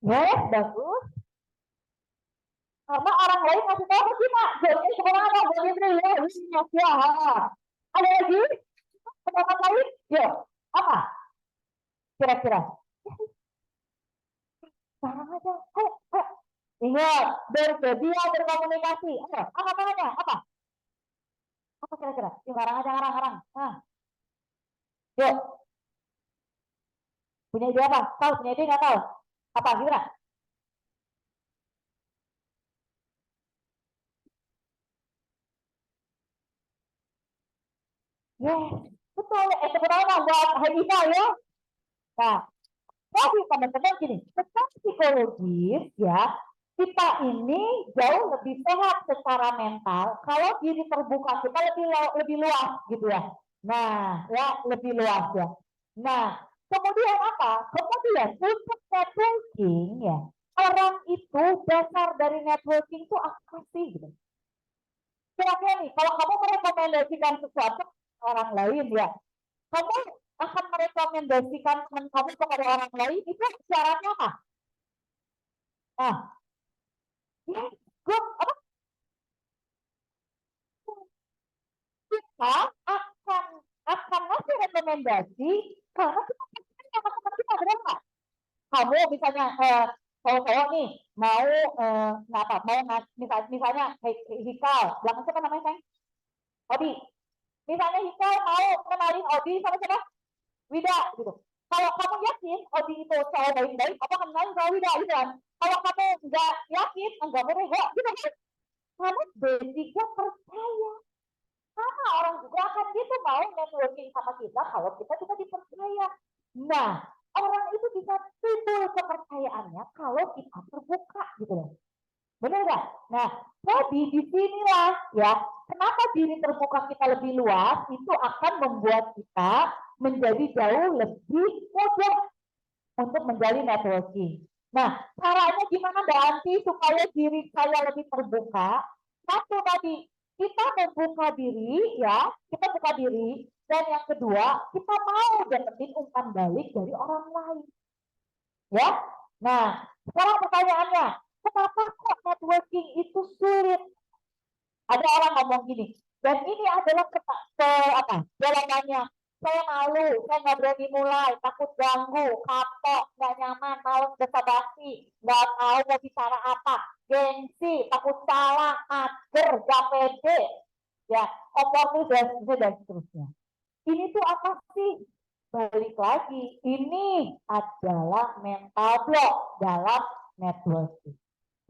Yes, bagus. Karena orang lain ngasih tahu ke kita. Jadi sekarang ada begitu ya. Ya. Ada lagi? Pendapat lain? Yuk, apa? Kira-kira. Sekarang aja. Ayo, ayo. Ingat, bersedia berkomunikasi. Ayo, apa namanya? Apa? Apa kira-kira? Yuk, ngarang aja, ngarang. Nah, yuk. Punya ide apa? Tahu, punya ide nggak tahu? Apa, gimana? Yes, betul. Tepuk tangan buat Hadisa ya. Nah, jadi teman-teman gini, secara psikologis ya, kita ini jauh lebih sehat secara mental kalau diri terbuka kita lebih luas gitu ya. Nah, ya lebih luas ya. Nah, kemudian apa? Kemudian untuk networking ya, orang itu dasar dari networking itu apa sih gitu. Kira-kira nih, kalau kamu merekomendasikan sesuatu ke orang lain ya, kamu akan merekomendasikan teman kamu kepada orang lain, itu syaratnya apa? Nah, ya, good. Apa? Kita akan ngasih rekomendasi karena kita percaya sama teman kita, benar nggak? Kamu misalnya cowok-cowok nih mau apa? Mau misalnya Hikal, belakang siapa namanya sayang? Odi. Misalnya Hikal mau kenalin Odi sama siapa? Wida gitu. Kalau kamu yakin Odi itu cowok baik-baik, apa kenalin sama Wida gitu kan? Kalau kamu nggak yakin, nggak boleh gitu kan? Kamu basicnya percaya. Sama orang juga akan gitu mau networking sama kita kalau kita juga dipercaya. Nah, orang itu bisa timbul kepercayaannya kalau kita terbuka gitu loh. Benar nggak? Nah, jadi disinilah ya, kenapa diri terbuka kita lebih luas itu akan membuat kita menjadi jauh lebih mudah untuk menjalin networking. Nah, caranya gimana Mbak Anti supaya diri saya lebih terbuka? Satu tadi, kita membuka diri ya, kita buka diri. Dan yang kedua, kita mau dapetin umpan balik dari orang lain. Ya, nah sekarang pertanyaannya, kenapa kok networking itu sulit? Ada orang ngomong gini, dan ini adalah apa? Jawabannya, saya malu, saya nggak berani mulai, takut ganggu, kapok, nggak nyaman, malas basa-basi, nggak tahu mau bicara apa, gengsi, takut salah, mager, gak pede, ya, oportunis dan seterusnya. Ini tuh apa sih? Balik lagi, ini adalah mental block dalam networking.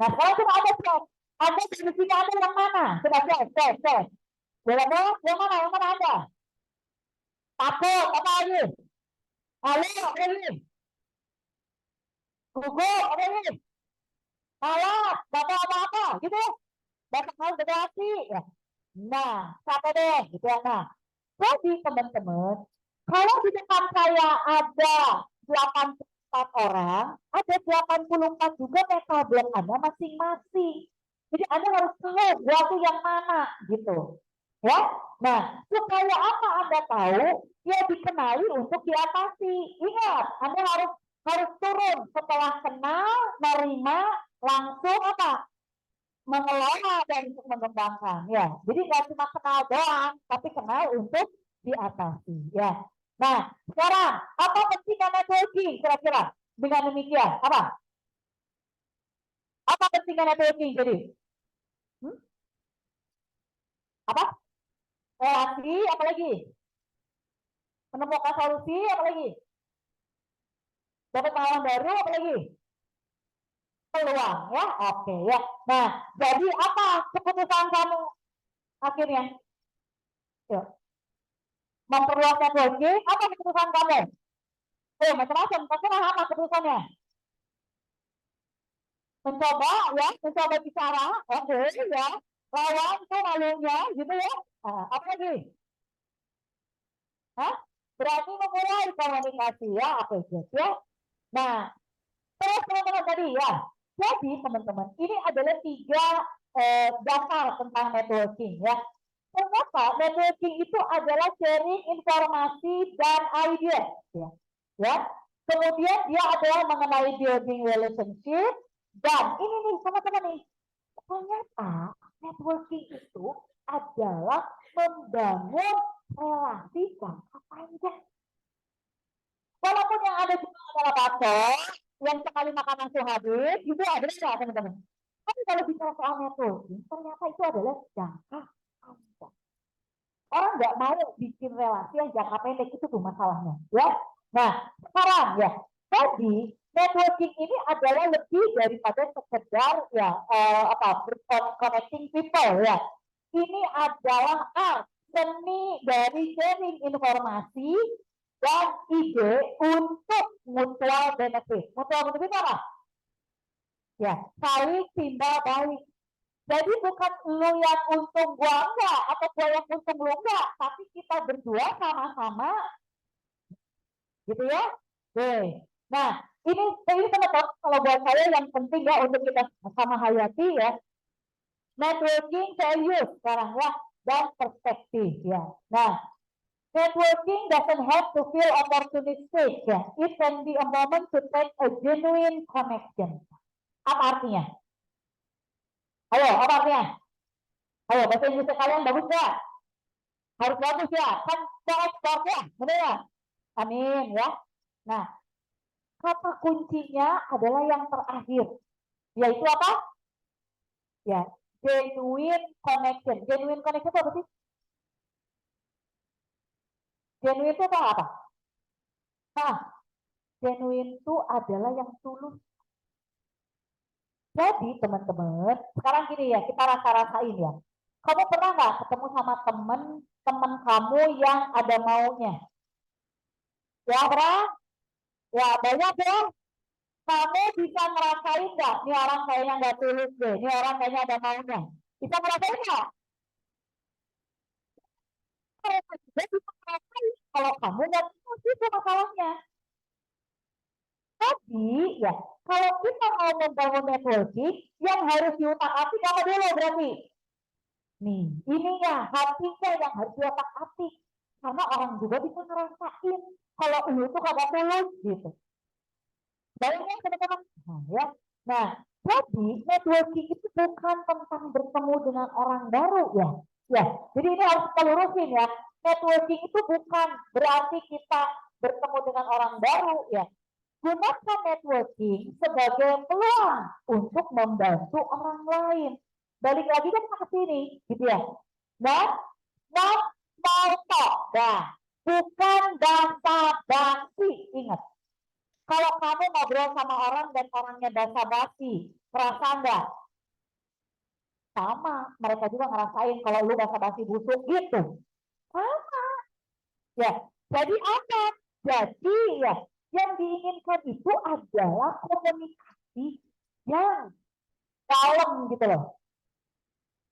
Nah, sekarang coba ada cek. Anda definisinya Anda yang mana? Coba cek. Yang mana? Yang mana Anda? Takut, apa lagi? Lalu, apa lagi? Gugup, apa lagi? Malas, bapak apa-apa, gitu. Bapak harus berhati. Ya. Nah, siapa deh, gitu ya. Nah, jadi teman-teman, kalau di depan saya ada 84 orang, ada 84 juga mental block Anda masing-masing. Jadi Anda harus tahu waktu yang mana gitu. Ya. Nah, supaya apa Anda tahu, ya dikenali untuk diatasi. Ingat, Anda harus turun setelah kenal, menerima, langsung apa? Mengelola dan untuk mengembangkan. Ya, jadi nggak cuma kenal doang, tapi kenal untuk diatasi. Ya. Nah, sekarang apa pentingnya networking kira-kira? Dengan demikian, apa? Apa pentingnya networking jadi? Hmm? Apa? Relasi, apa lagi? Menemukan solusi, apa lagi? Dapat pengalaman baru, apa lagi? Peluang, ya. Oke, ya. Nah, jadi apa keputusan kamu akhirnya? Yuk. Memperluas networking, apa keputusan kamu? Macam-macam, terserah apa keputusannya? Mencoba bicara, oke, ya. Lawan tuh malunya, gitu ya. Nah, apa lagi? Hah? Berarti memulai komunikasi, ya. Oke, ya. Nah, terus teman-teman tadi ya. Jadi teman-teman, ini adalah 3 dasar tentang networking ya. Ternyata networking itu adalah sharing informasi dan ide ya. Ya. Kemudian dia adalah mengenai building relationship. Dan ini nih sama-sama nih, ternyata networking itu adalah membangun relasi jangka panjang. Walaupun yang ada cuma adalah pacar, yang sekali makan langsung habis, itu ada nggak teman-teman? Tapi kalau bicara soal networking, ternyata itu adalah jangka panjang. Orang nggak mau bikin relasi yang jangka pendek, itu tuh masalahnya. Ya, nah sekarang ya, jadi networking ini adalah lebih daripada sekedar ya connecting people ya. Ini adalah art, seni dari sharing informasi dan ide untuk mutual benefit. Mutual benefit apa? Ya, saling timbal balik. Jadi bukan lu yang untung gua enggak, atau gua yang untung lu enggak, tapi kita berdua sama-sama, gitu ya. Oke. Nah, ini teman-teman, kalau buat saya yang penting ya untuk kita sama hayati ya, networking values sekarang ya, dan perspektif ya. Nah, networking doesn't have to feel opportunistic ya. It can be a moment to take a genuine connection. Apa artinya? Ayo, apa artinya? Ayo, bahasa Inggris kalian bagus nggak? Harus bagus ya. Kan cara ekspor ya, benar ya? Amin ya. Nah, kata kuncinya adalah yang terakhir, yaitu apa? Ya, genuine connection. Genuine connection itu apa sih? Genuine itu apa? Nah, genuine itu adalah yang tulus. Jadi teman-teman, sekarang gini ya, kita rasa-rasain ya. Kamu pernah nggak ketemu sama teman kamu yang ada maunya? Ya pernah? Ya banyak ya. Kamu bisa ngerasain nggak? Ini orang kayaknya nggak tulus deh. Ini orang kayaknya ada maunya. Bisa ngerasain nggak? Bisa ngerasain. Kalau kamu nggak tulus itu masalahnya. Tapi ya, kalau kita mau membangun networking, yang harus diutak-atik apa dulu berarti? Nih, ini ya hatinya yang harus diotak-atik. Karena orang juga bisa ngerasain kalau lu tuh kagak tulus gitu. Bayangin teman-teman. Nah, ya. Nah, jadi networking itu bukan tentang bertemu dengan orang baru ya. Ya, jadi ini harus kita lurusin ya. Networking itu bukan berarti kita bertemu dengan orang baru ya. Gunakan networking sebagai peluang untuk membantu orang lain. Balik lagi kan ke sini, gitu ya. Nah, not small talk, nah, bukan basa-basi. Ingat, kalau kamu ngobrol sama orang dan orangnya basa-basi, merasa enggak? Sama, mereka juga ngerasain kalau lu basa-basi busuk gitu. Sama, ya. Jadi apa? Jadi ya, yang diinginkan itu adalah komunikasi yang dalam gitu loh.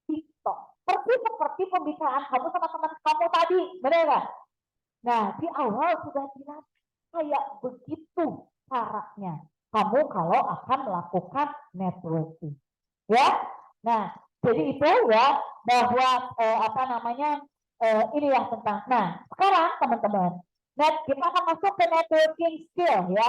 Gitu. Persis seperti pembicaraan kamu sama teman kamu tadi, benar nggak? Nah, di awal sudah bilang kayak begitu caranya. Kamu kalau akan melakukan networking, ya. Nah, jadi itu ya bahwa apa namanya ini yang tentang. Nah, sekarang teman-teman, kita akan masuk ke networking skill ya.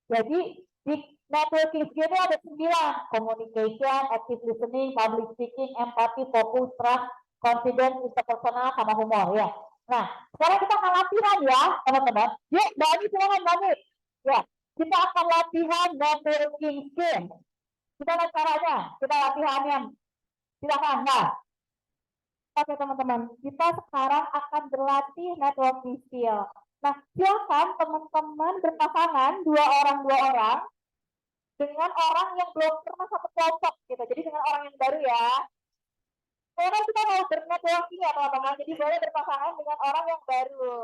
Jadi di networking skill ini ada 9: communication, active listening, public speaking, empathy, focus, trust, confidence, interpersonal, sama humor ya. Nah, sekarang kita akan latihan ya, teman-teman. Yuk, Bani, silakan Bani. Ya, kita akan latihan networking skill. Kita lihat caranya, kita latihannya. Silakan, nah. Oke teman-teman, kita sekarang akan berlatih networking skill. Nah, silakan teman-teman berpasangan dua orang dengan orang yang belum pernah satu kelompok gitu. Jadi dengan orang yang baru ya. Karena kita mau bernetworking ya teman-teman, jadi boleh berpasangan dengan orang yang baru.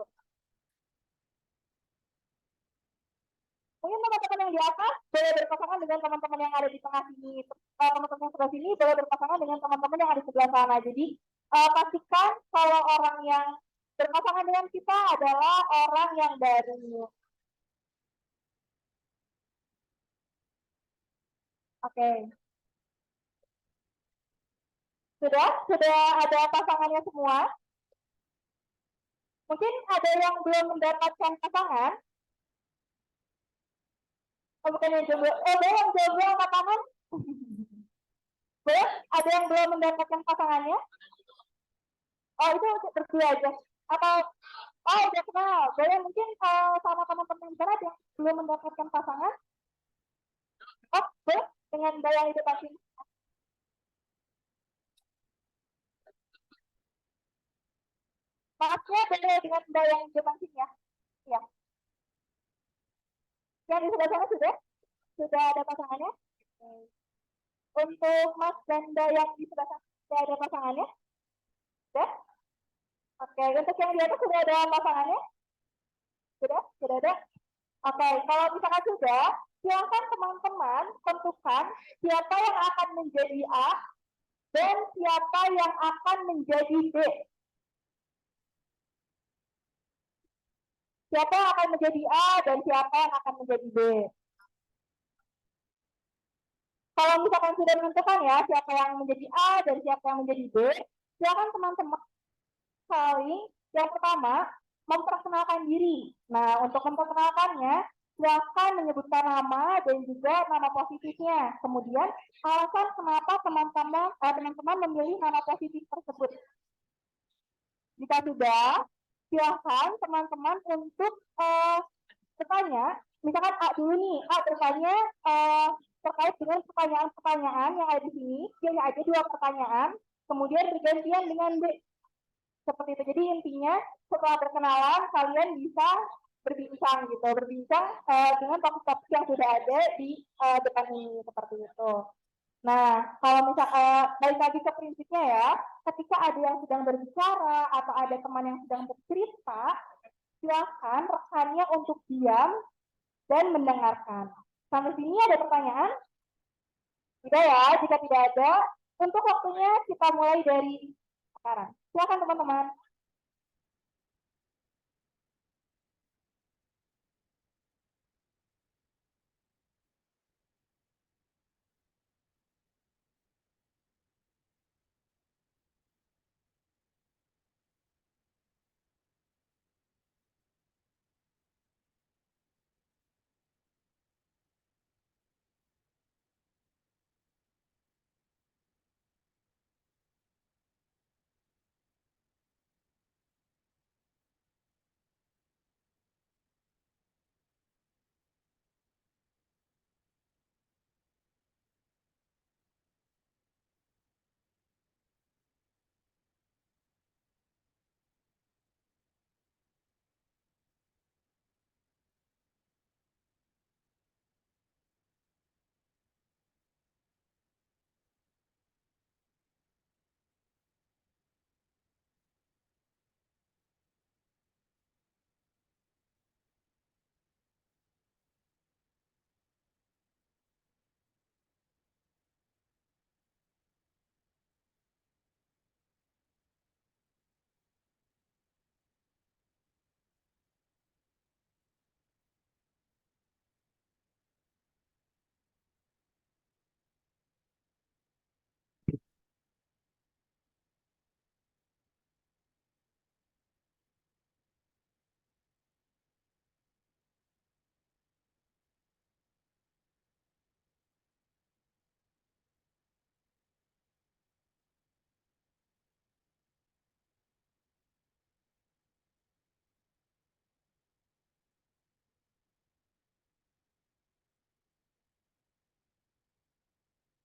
Mungkin teman-teman yang di atas boleh berpasangan dengan teman-teman yang ada di tengah sini. Teman-teman yang sebelah sini boleh berpasangan dengan teman-teman yang ada di sebelah sana. Jadi pastikan kalau orang yang berpasangan dengan kita adalah orang yang baru. Oke. Sudah ada pasangannya semua. Mungkin ada yang belum mendapatkan pasangan. Oh, bukan yang jomblo. Oh, belum jomblo angkat tangan. Belum? Ada yang belum mendapatkan pasangannya? Oh, itu untuk berdua aja. Atau, oh, udah kenal. Boleh mungkin sama teman-teman di sana ada yang belum mendapatkan pasangan? Oh, boleh. Dengan gaya hidup asing. Maksudnya boleh dengan gaya hidup asing ya? Ya. Yang di sebelah sana sudah? Sudah ada pasangannya? Untuk Mas Ganda yang di sebelah sana sudah ada pasangannya? Sudah? Oke, untuk yang di atas sudah ada pasangannya? Sudah ada? Oke, kalau misalkan sudah, silakan teman-teman tentukan siapa yang akan menjadi A dan siapa yang akan menjadi B. Siapa yang akan menjadi A dan siapa yang akan menjadi B. Kalau misalkan sudah menentukan ya siapa yang menjadi A dan siapa yang menjadi B, silakan teman-teman saling yang pertama memperkenalkan diri. Nah, untuk memperkenalkannya, silakan menyebutkan nama dan juga nama positifnya. Kemudian alasan kenapa teman-teman memilih nama positif tersebut. Jika sudah, silakan teman-teman untuk bertanya. Misalkan A dulu nih, A bertanya terkait dengan pertanyaan-pertanyaan yang ada di sini. Dia ada dua pertanyaan, kemudian bergantian dengan B. Seperti itu. Jadi intinya setelah perkenalan kalian bisa berbincang gitu, berbincang dengan topik-topik yang sudah ada di depan ini seperti itu. Nah, kalau misal balik lagi ke prinsipnya ya, ketika ada yang sedang berbicara atau ada teman yang sedang bercerita, silakan rekannya untuk diam dan mendengarkan. Sampai sini ada pertanyaan? Tidak ya, jika tidak ada, untuk waktunya kita mulai dari sekarang. Silakan teman-teman.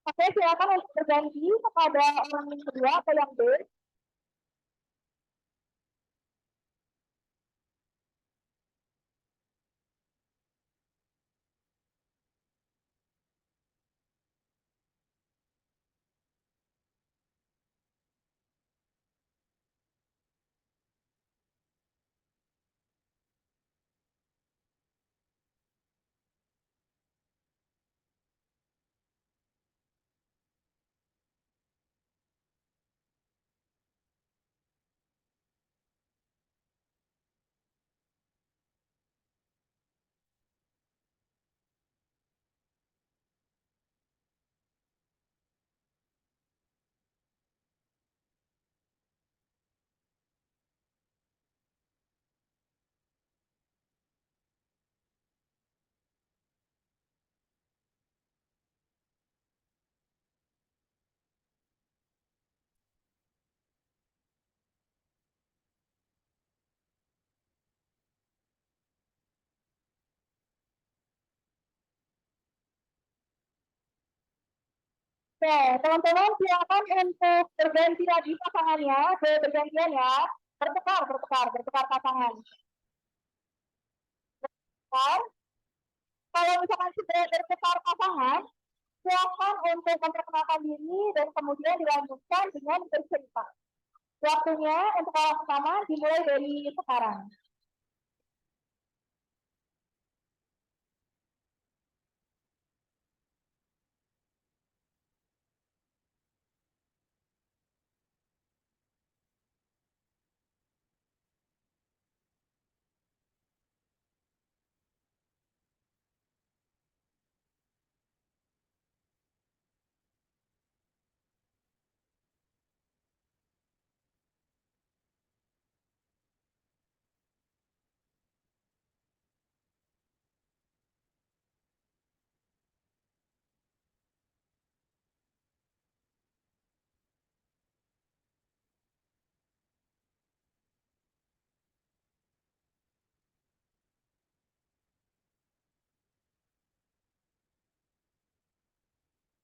Oke, silakan untuk berganti kepada orang yang kedua atau yang B. Oke, teman-teman silakan untuk berganti lagi pasangannya, bergantian ya. Bertukar pasangan. Kan? Kalau misalkan sudah bertukar pasangan, silakan untuk memperkenalkan diri dan kemudian dilanjutkan dengan bercerita. Waktunya untuk orang pertama dimulai dari sekarang.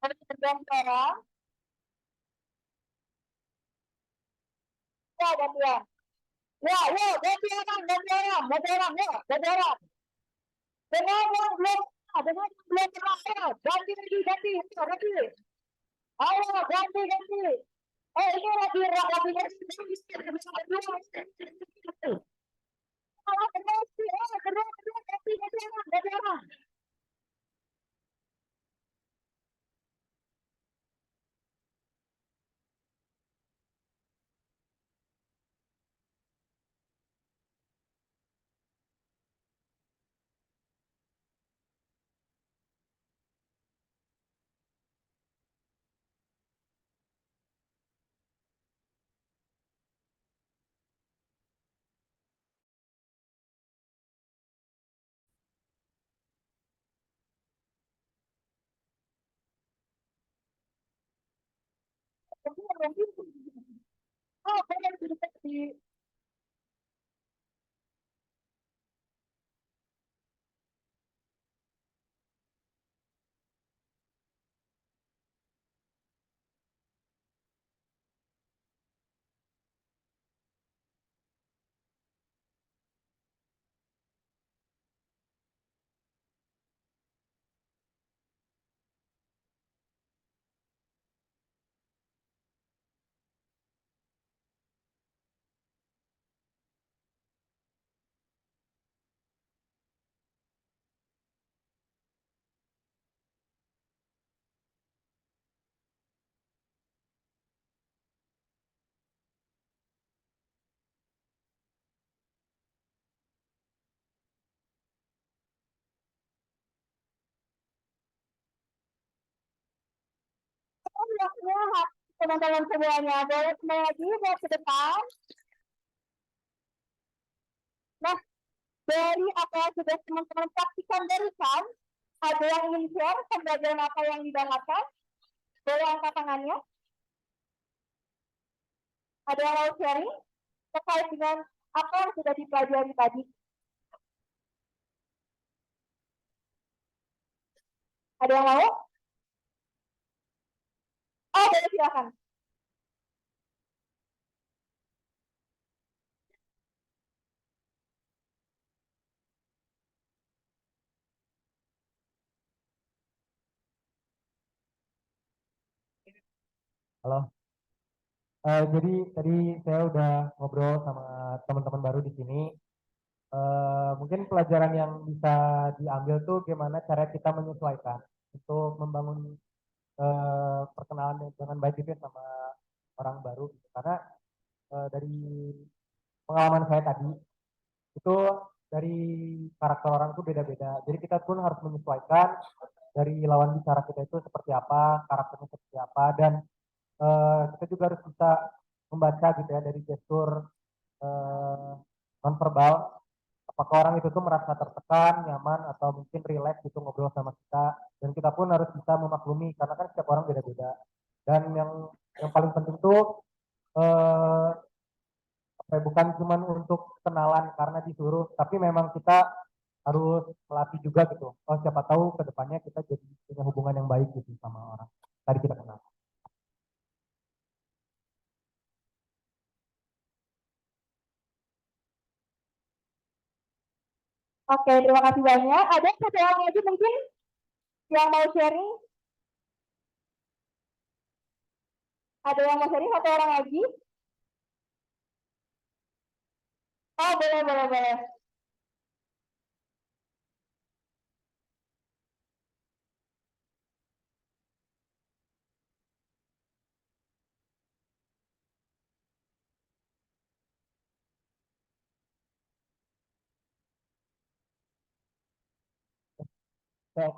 Harus berganti orang. Ya, gantian. Ya, ya, ganti orang, ganti orang, ganti orang, ya, ganti orang. Dengan yang belum, dengan yang belum terakhir, ganti lagi, ganti, ganti. Ayo, ganti, ganti. Ini lagi ganti, bisa berdua. Kalau ganti, kedua, ganti, ganti orang, ganti orang. Ganti, oh, ganti. Waktunya teman-teman semuanya boleh kembali lagi buat ke depan. Nah, dari apa yang sudah teman-teman saksikan barusan, ada yang ingin share pembelajaran apa yang didapatkan? Boleh angkat tangannya. Ada yang mau sharing terkait dengan apa yang sudah dipelajari tadi? Ada yang mau? Oh, boleh silakan. Halo. Jadi tadi saya udah ngobrol sama teman-teman baru di sini. Mungkin pelajaran yang bisa diambil tuh gimana cara kita menyesuaikan untuk membangun perkenalan dengan baik gitu ya sama orang baru. Gitu. Karena dari pengalaman saya tadi itu dari karakter orang tuh beda-beda. Jadi kita pun harus menyesuaikan dari lawan bicara kita itu seperti apa, karakternya seperti apa, dan kita juga harus bisa membaca gitu ya dari gestur eh, nonverbal apakah orang itu tuh merasa tertekan, nyaman atau mungkin rileks gitu ngobrol sama kita dan kita pun harus bisa memaklumi karena kan setiap orang beda-beda dan yang paling penting tuh eh, bukan cuma untuk kenalan karena disuruh tapi memang kita harus melatih juga gitu. Oh siapa tahu kedepannya kita jadi punya hubungan yang baik gitu sama orang tadi kita kenal. Oke, terima kasih banyak. Ada satu orang lagi mungkin yang mau sharing? Ada yang mau sharing satu orang lagi? Oh, boleh, boleh, boleh. Baik,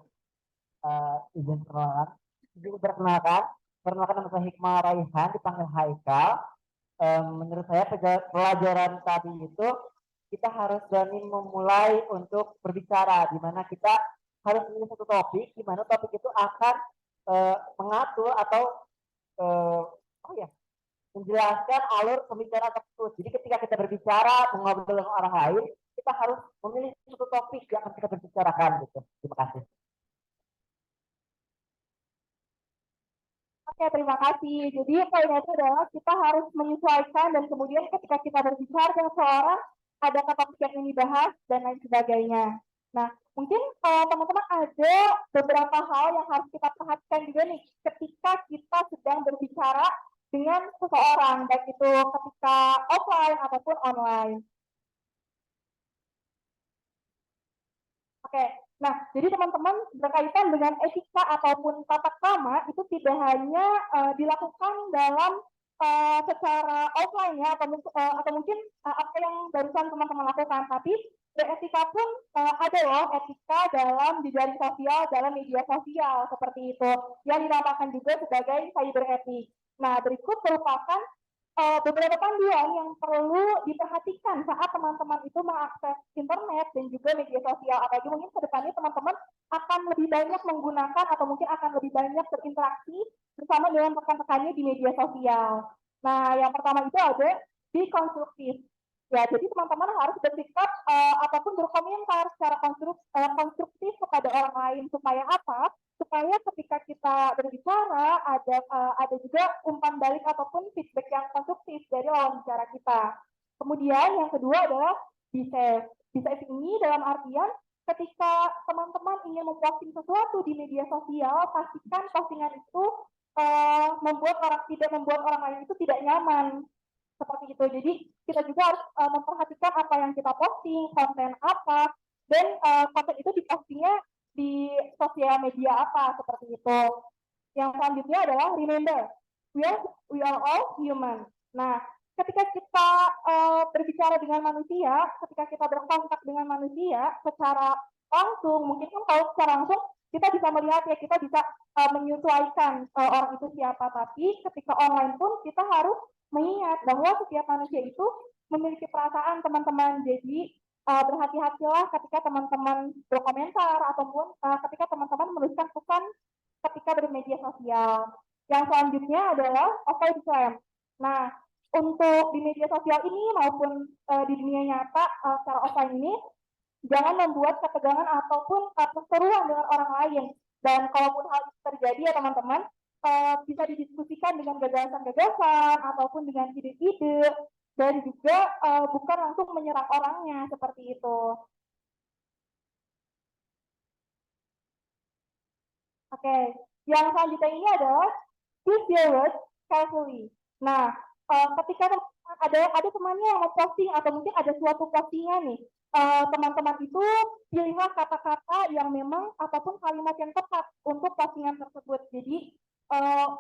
izin perkenalan. Izin perkenalkan, perkenalkan nama saya Hikmah Raihan, dipanggil Haikal. Menurut saya pelajaran tadi itu kita harus berani memulai untuk berbicara, di mana kita harus memilih satu topik, di mana topik itu akan mengatur atau oh ya, menjelaskan alur pembicaraan tersebut. Jadi ketika kita berbicara, mengobrol dengan orang lain, kita harus memilih satu topik yang akan kita berbicarakan gitu. Terima kasih. Oke, terima kasih. Jadi poinnya itu adalah kita harus menyesuaikan dan kemudian ketika kita berbicara dengan seorang, ada topik yang ingin dibahas dan lain sebagainya. Nah, mungkin teman-teman ada beberapa hal yang harus kita perhatikan juga nih ketika kita sedang berbicara dengan seseorang, baik itu ketika offline ataupun online. Oke, nah jadi teman-teman berkaitan dengan etika ataupun tata krama itu tidak hanya dilakukan dalam secara offline ya atau mungkin apa yang barusan teman-teman lakukan, tapi beretika pun ada loh etika dalam jejaring sosial, dalam media sosial seperti itu yang dinamakan juga sebagai cyber etik. Nah berikut merupakan beberapa panduan yang perlu diperhatikan saat teman-teman itu mengakses internet dan juga media sosial. Apalagi mungkin ke depannya teman-teman akan lebih banyak menggunakan atau mungkin akan lebih banyak berinteraksi bersama dengan rekan-rekannya di media sosial. Nah, yang pertama itu ada di konstruktif. Ya, jadi teman-teman harus bersikap ataupun berkomentar secara konstruktif kepada orang lain supaya apa? Supaya ketika kita berbicara ada juga umpan balik ataupun feedback yang konstruktif dari lawan bicara kita. Kemudian yang kedua adalah be-safe. Be-safe ini dalam artian ketika teman-teman ingin memposting sesuatu di media sosial, pastikan postingan itu tidak membuat orang lain itu tidak nyaman seperti itu. Jadi kita juga harus memperhatikan apa yang kita posting, konten apa, dan konten itu dipostingnya di sosial media apa seperti itu. Yang selanjutnya adalah remember, we are all human. Nah, ketika kita berbicara dengan manusia, ketika kita berkontak dengan manusia secara langsung, mungkin kan kalau secara langsung kita bisa melihat ya, kita bisa menyesuaikan orang itu siapa, tapi ketika online pun kita harus mengingat bahwa setiap manusia itu memiliki perasaan teman-teman. Jadi berhati-hatilah ketika teman-teman berkomentar ataupun ketika teman-teman menuliskan pesan ketika bermedia sosial. Yang selanjutnya adalah avoid spam. Nah, untuk di media sosial ini maupun di dunia nyata secara offline ini, jangan membuat ketegangan ataupun perseteruan dengan orang lain. Dan kalaupun hal itu terjadi ya teman-teman, bisa didiskusikan dengan gagasan-gagasan ataupun dengan ide-ide dan juga bukan langsung menyerang orangnya seperti itu. Oke, yang selanjutnya ini adalah choose your words carefully. Nah, ketika ada temannya yang mau posting atau mungkin ada suatu postingan nih, teman-teman itu pilihlah kata-kata yang memang ataupun kalimat yang tepat untuk postingan tersebut. Jadi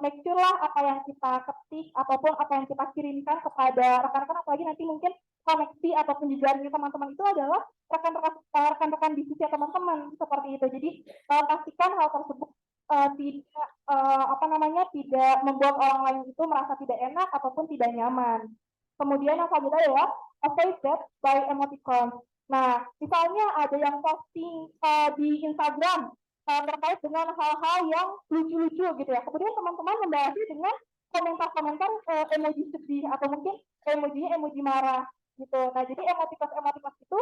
make sure lah apa yang kita ketik ataupun apa yang kita kirimkan kepada rekan-rekan, apalagi nanti mungkin koneksi ataupun jejaring teman-teman itu adalah rekan-rekan bisnisnya teman-teman seperti itu. Jadi pastikan hal tersebut tidak tidak membuat orang lain itu merasa tidak enak ataupun tidak nyaman. Kemudian yang selanjutnya adalah avoid that by emoticon. Nah, misalnya ada yang posting di Instagram terkait dengan hal-hal yang lucu-lucu gitu ya. Kemudian teman-teman membalasnya dengan komentar-komentar emoji sedih atau mungkin emoji marah gitu. Nah, jadi emotikos itu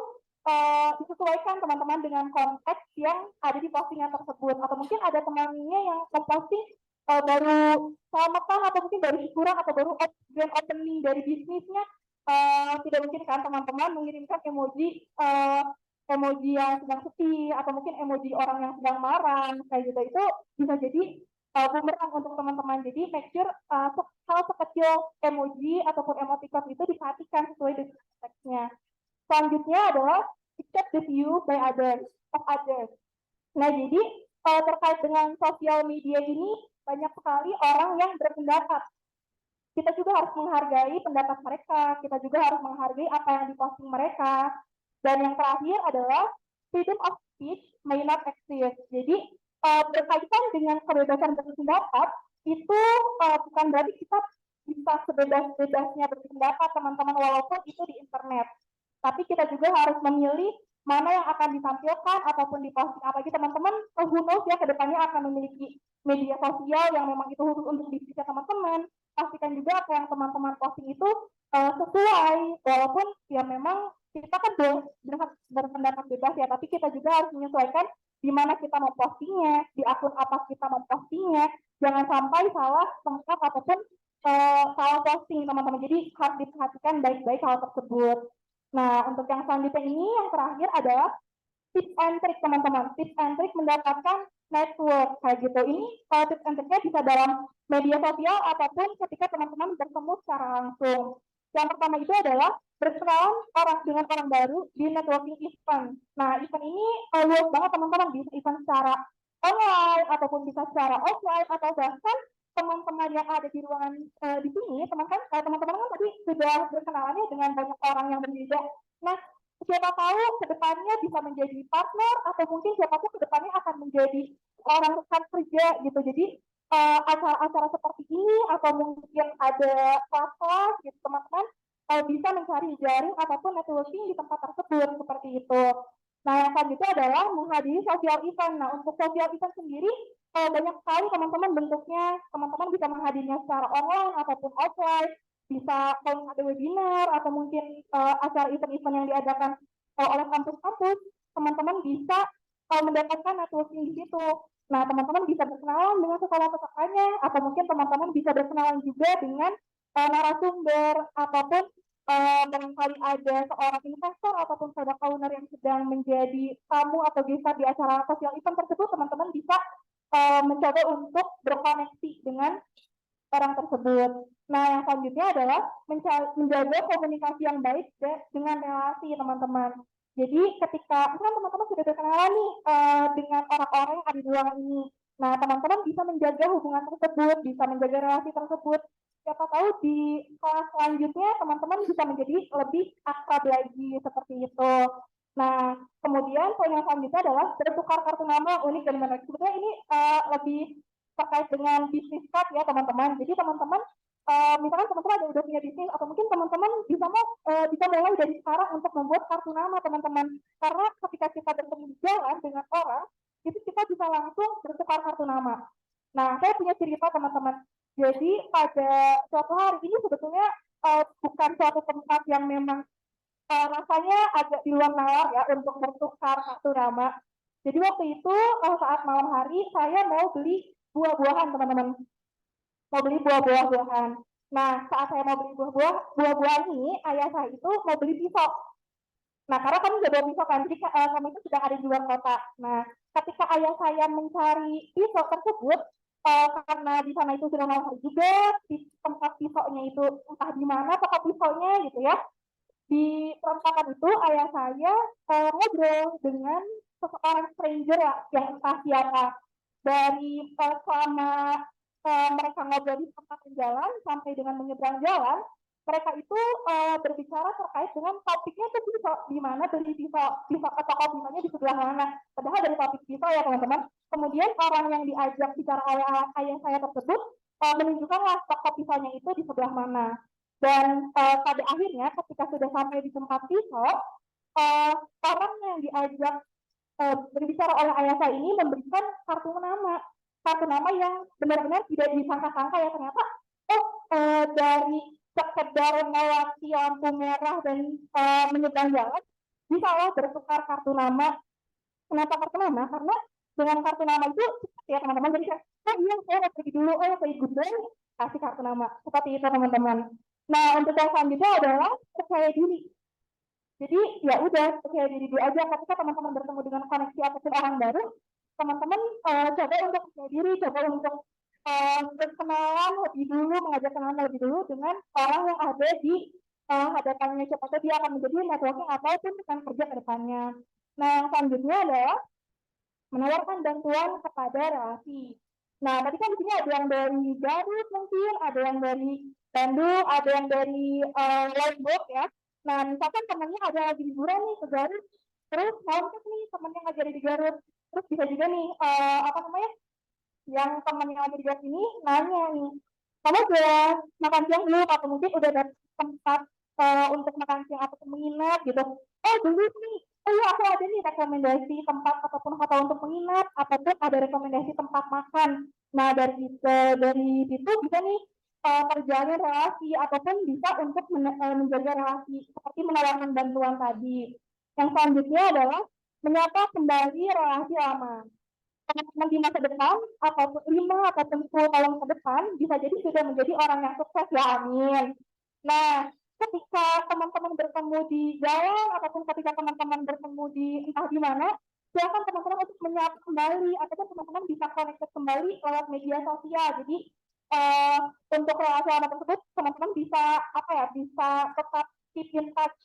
disesuaikan teman-teman dengan konteks yang ada di postingan tersebut. Atau mungkin ada temannya yang memposting baru selamatan atau mungkin baru syukuran atau baru grand opening dari bisnisnya, tidak mungkin kan teman-teman mengirimkan emoji emoji yang sedang sedih atau mungkin emoji orang yang sedang marah kayak gitu, itu bisa jadi bumerang untuk teman-teman. Jadi make sure hal sekecil emoji ataupun emoticon itu diperhatikan sesuai dengan konteksnya. Selanjutnya adalah check the view by others of others. Nah, jadi terkait dengan sosial media ini banyak sekali orang yang berpendapat. Kita juga harus menghargai pendapat mereka, kita juga harus menghargai apa yang diposting mereka. Dan yang terakhir adalah freedom of speech may not exist. Jadi berkaitan dengan kebebasan berpendapat itu bukan berarti kita bisa sebebas-bebasnya berpendapat teman-teman walaupun itu di internet. Tapi kita juga harus memilih mana yang akan ditampilkan ataupun diposting. Apalagi teman-teman who knows ya kedepannya akan memiliki media sosial yang memang itu khusus untuk diskusi teman-teman. Pastikan juga apa yang teman-teman posting itu sesuai, walaupun ya memang kita kan berpendapat bebas ya, tapi kita juga harus menyesuaikan di mana kita mau postingnya, di akun apa kita mau postingnya, jangan sampai salah tempat ataupun salah posting teman-teman. Jadi harus diperhatikan baik-baik hal tersebut. Nah, untuk yang selanjutnya ini yang terakhir adalah tips and trick teman-teman. Tips and trick mendapatkan network kayak gitu. Ini tips and tricknya bisa dalam media sosial ataupun ketika teman-teman bertemu secara langsung. Yang pertama itu adalah berkenalan dengan orang baru di networking event. Nah, event ini luas banget teman-teman, bisa event secara online ataupun bisa secara offline atau bahkan teman-teman yang ada di ruangan di sini, teman-teman kan tadi sudah berkenalannya dengan banyak orang yang berbeda. Nah, siapa tahu kedepannya bisa menjadi partner atau mungkin siapa tahu kedepannya akan menjadi orang rekan kerja gitu. Jadi acara-acara seperti ini atau mungkin ada kelas-kelas gitu teman-teman bisa mencari jaring ataupun networking di tempat tersebut seperti itu. Nah, yang selanjutnya adalah menghadiri social event. Nah, untuk social event sendiri banyak sekali teman-teman bentuknya. Teman-teman bisa menghadirinya secara online ataupun offline. Bisa kalau ada webinar atau mungkin acara event-event yang diadakan oleh kampus-kampus, teman-teman bisa mendapatkan networking di situ. Nah, teman-teman bisa berkenalan dengan sekolah pesertanya, atau mungkin teman-teman bisa berkenalan juga dengan narasumber, ataupun barangkali ada seorang investor ataupun product owner yang sedang menjadi tamu atau gestar di acara sosial event tersebut, teman-teman bisa mencoba untuk berkoneksi dengan orang tersebut. Nah, yang selanjutnya adalah menjaga komunikasi yang baik dengan relasi teman-teman. Jadi ketika misalkan teman-teman sudah berkenalan nih dengan orang-orang yang ada di ruangan ini, nah teman-teman bisa menjaga hubungan tersebut, bisa menjaga relasi tersebut. Siapa tahu di kelas selanjutnya teman-teman bisa menjadi lebih akrab lagi seperti itu. Nah, kemudian poin yang selanjutnya adalah bertukar kartu nama unik dan menarik. Sebetulnya ini lebih terkait dengan bisnis card ya teman-teman. Jadi teman-teman misalkan teman-teman udah punya bisnis atau mungkin teman-teman bisa mulai dari sekarang untuk membuat kartu nama teman-teman. Karena ketika kita bertemu di jalan dengan orang, itu kita bisa langsung bertukar kartu nama. Nah, saya punya cerita teman-teman. Jadi pada suatu hari ini sebetulnya bukan suatu tempat yang memang rasanya agak di luar nalar ya untuk bertukar kartu nama. Jadi waktu itu saat malam hari saya mau beli buah-buahan teman-teman, mau beli buah-buahan. Nah, saat saya mau beli buah-buahan ini, ayah saya itu mau beli pisau. Nah, karena kami sudah bawa pisau kan, jadi kami itu sudah ada di luar kota. Nah, ketika ayah saya mencari pisau tersebut, karena di sana itu sudah malam hari juga, tempat pisaunya itu entah di mana toko pisaunya gitu ya. Di perempatan itu ayah saya ngobrol dengan seseorang stranger ya, yang entah siapa. Dari selama mereka ngobrol di tempat jalan sampai dengan menyeberang jalan, mereka itu berbicara terkait dengan topiknya itu pisau, di mana beli pisau toko pisaunya di sebelah mana. Padahal dari topik pisau ya teman-teman. Kemudian orang yang diajak bicara oleh ayah saya tersebut menunjukkanlah toko pisaunya itu di sebelah mana. Dan pada akhirnya ketika sudah sampai di tempat pisau, orang yang diajak berbicara oleh ayah saya ini memberikan kartu nama yang benar-benar tidak disangka-sangka ya, ternyata dari sekedar melewati lampu merah dan menyeberang jalan bisa bertukar kartu nama. Kenapa kartu nama? Karena dengan kartu nama itu ya teman-teman, jadi iya saya mau pergi dulu, saya ikut dulu, kasih kartu nama seperti itu teman-teman. Nah, untuk yang selanjutnya adalah percaya diri. Jadi ya udah percaya diri dulu aja. Ketika teman-teman bertemu dengan koneksi ataupun orang baru, teman-teman coba untuk percaya diri, coba untuk berkenalan lebih dulu, mengajak kenalan lebih dulu dengan orang yang ada di hadapannya. Siapa tahu dia akan menjadi networking ataupun rekan kerja ke depannya. Nah, yang selanjutnya adalah menawarkan bantuan kepada relasi. Nah, tadi kan di sini ada yang dari Garut mungkin, ada yang dari Bandung, ada yang dari Lombok ya. Nah, misalkan temannya ada lagi liburan nih ke Garut, terus mau nih temennya ngajarin di Garut, terus bisa juga nih apa namanya, yang temennya lagi di Garut ini nanya nih, kamu udah makan siang belum? Atau mungkin udah ada tempat untuk makan siang atau menginap gitu. Oh dulu nih, oh iya aku ada nih rekomendasi tempat ataupun hotel untuk menginap, ataupun ada rekomendasi tempat makan. Nah dari situ bisa nih terjalin relasi ataupun bisa untuk menjaga relasi seperti menawarkan bantuan tadi. Yang selanjutnya adalah menyapa kembali relasi lama. Teman-teman di masa depan ataupun 5 ataupun 10 tahun ke depan bisa jadi sudah menjadi orang yang sukses ya, amin. Nah, ketika teman-teman bertemu di jalan ataupun ketika teman-teman bertemu di entah di mana, silakan teman-teman untuk menyapa kembali ataupun teman-teman bisa connected kembali lewat media sosial. Jadi uh, untuk relasi lama tersebut teman-teman bisa apa ya, bisa tetap keep in touch,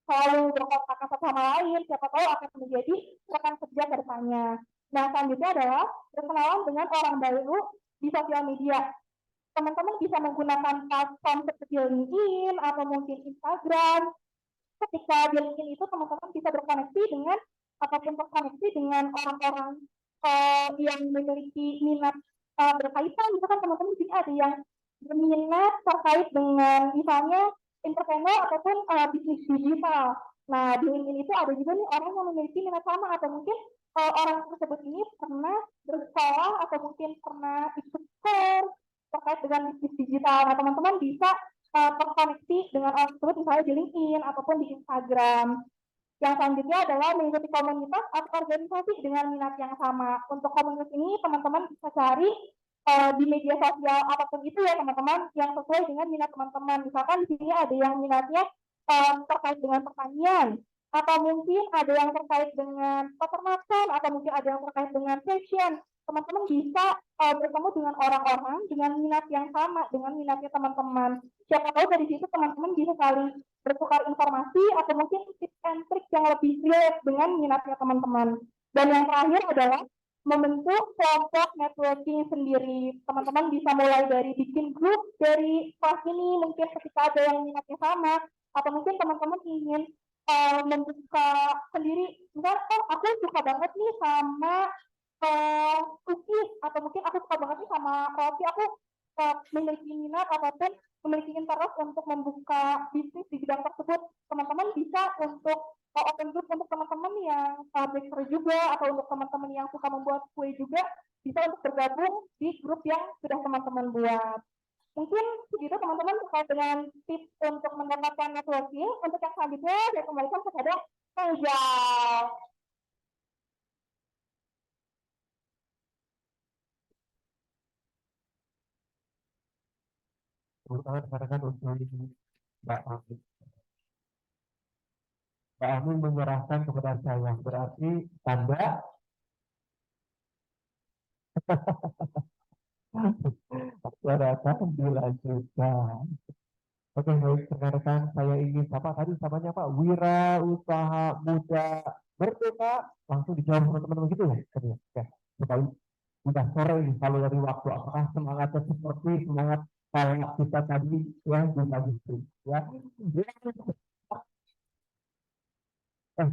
selalu berkontak satu sama lain, siapa tahu akan menjadi rekan kerja ke depannya. Nah, selanjutnya adalah berkenalan dengan orang baru di sosial media. Teman-teman bisa menggunakan platform seperti LinkedIn atau mungkin Instagram. Ketika di LinkedIn itu teman-teman bisa berkoneksi dengan ataupun terkoneksi dengan orang-orang yang memiliki minat berkaitan. Misalkan teman-teman di sini ada yang berminat terkait dengan misalnya entrepreneur ataupun bisnis digital. Nah, di LinkedIn itu ada juga nih orang yang memiliki minat sama atau mungkin orang tersebut ini pernah bersekolah atau mungkin pernah ikut course terkait dengan bisnis digital. Nah, teman-teman bisa terkoneksi dengan orang tersebut misalnya di LinkedIn ataupun di Instagram. Yang selanjutnya adalah mengikuti komunitas atau organisasi dengan minat yang sama. Untuk komunitas ini teman-teman bisa cari di media sosial apapun itu ya teman-teman yang sesuai dengan minat teman-teman. Misalkan di sini ada yang minatnya terkait dengan pertanian, atau mungkin ada yang terkait dengan peternakan, atau mungkin ada yang terkait dengan fashion. Teman-teman bisa bertemu dengan orang-orang dengan minat yang sama dengan minatnya teman-teman. Siapa tahu dari situ teman-teman bisa saling bertukar informasi atau mungkin tips and trick yang lebih relate dengan minatnya teman-teman. Dan yang terakhir adalah membentuk kelompok networking sendiri. Teman-teman bisa mulai dari bikin grup dari kelas ini, mungkin ketika ada yang minatnya sama, atau mungkin teman-teman ingin membuka sendiri, misalnya oh aku suka banget nih sama cookies, atau mungkin aku suka banget nih sama roti, aku memiliki minat ataupun memiliki interest untuk membuka bisnis di bidang tersebut. Teman-teman bisa untuk open group untuk teman-teman yang baker juga, atau untuk teman-teman yang suka membuat kue juga, bisa untuk bergabung di grup yang sudah teman-teman buat. Mungkin begitu teman-teman terkait dengan tips untuk mendapatkan networking. Untuk yang selanjutnya saya kembalikan kepada Kang Jal. Katakan untuk Mbak Ami. Mbak Ami menyerahkan kepada saya. Berarti tanda silakan dilanjutkan. Oke, baik, rekan-rekan, saya ingin apa tadi namanya Pak? Wira Usaha Muda Merdeka. Langsung dijawab teman-teman begitu ya? Tadi ya. Oke. Supaya udah sore ini kalau dari waktu apakah semangatnya seperti semangat kayak kita tadi yang di pagi itu ya.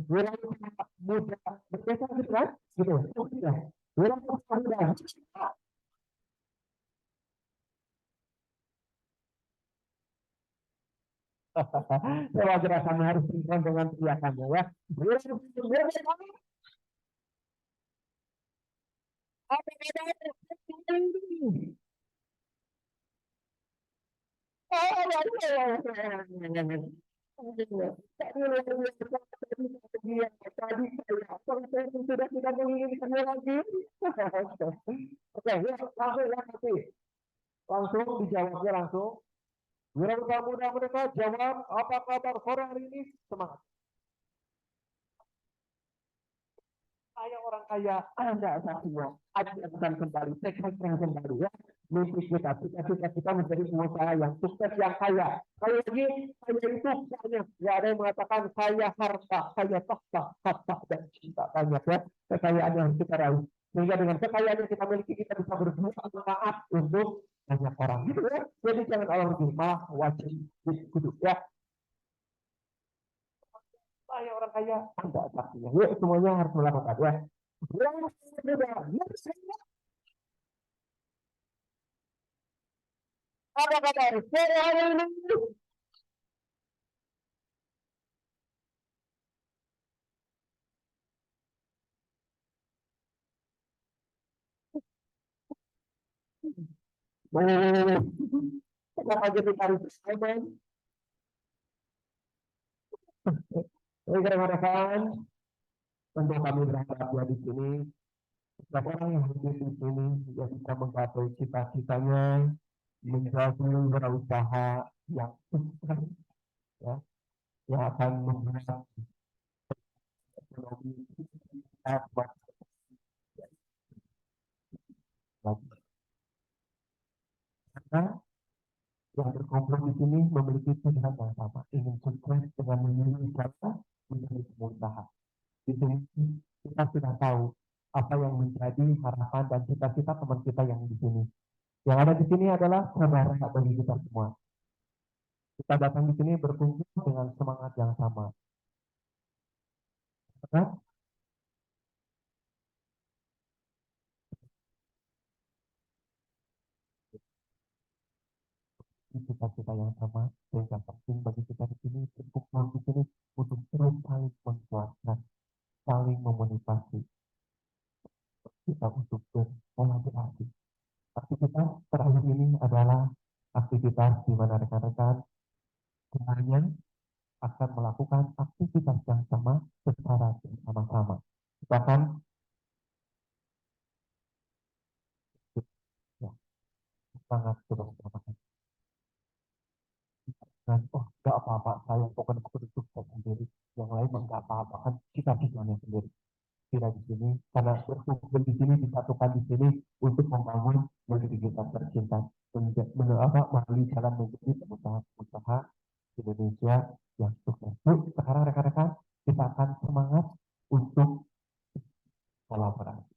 Wira Usaha Muda Merdeka gitu kan? Gitu. Ya. Wira Usaha Muda. Saya wajar akan harus sinkron dengan teriakannya ya. Sudah tidak menginginkannya lagi. Oke, langsung dijawabnya langsung. Wira Muda Muda mereka jawab apa kabar sore hari ini? Semangat. Saya orang kaya, Anda saksinya. Ajarkan kembali, teknikkan kembali ya. Mimpi kita, cita-cita kita menjadi pengusaha yang sukses, yang kaya. Kalau lagi, saya itu banyak. Ya ada yang mengatakan saya harta, saya tahta, harta dan cinta banyak ya. Kekayaan yang kita raih. Sehingga dengan kekayaan yang kita miliki, kita bisa bermanfaat untuk banyak orang. Gitu ya. Jadi jangan Allah berjumlah, wajib, kudu ya. Saya orang kaya, Anda saksinya. Yuk, semuanya harus melakukan ya. Apa kabar? Sehat ini. Kenapa jadi tarik semen? Oke, rekan-rekan, untuk kami berharap ya di sini, setiap orang yang hadir di sini yang bisa menggapai cita-citanya, menjadi berusaha yang sukses, ya, yang akan membuat ekonomi kita lagi. Karena yang berkumpul di sini memiliki tujuan yang sama, ingin sukses dengan memiliki cara menjadi pengusaha. Di sini kita sudah tahu apa yang menjadi harapan dan cita-cita teman kita yang di sini. Yang ada di sini adalah saudara bagi kita semua. Kita datang di sini berkumpul dengan semangat yang sama. Karena cita-cita yang sama, sehingga penting bagi kita di sini berkumpul di sini untuk terus saling menguatkan, saling memotivasi kita untuk berkolaborasi. Aktivitas terakhir ini adalah aktivitas di mana rekan-rekan semuanya akan melakukan aktivitas yang sama secara bersama-sama. Bahkan ya, sangat bersama. Dan oh nggak apa-apa, saya pokoknya sukses sendiri. Yang lain nggak apa-apa kan kita bisanya sendiri. Tidak di sini karena berkumpul di sini disatukan di sini untuk membangun negeri kita tercinta melalui jalan menjadi pengusaha Indonesia yang sukses. Yuk, sekarang rekan-rekan kita akan semangat untuk kolaborasi.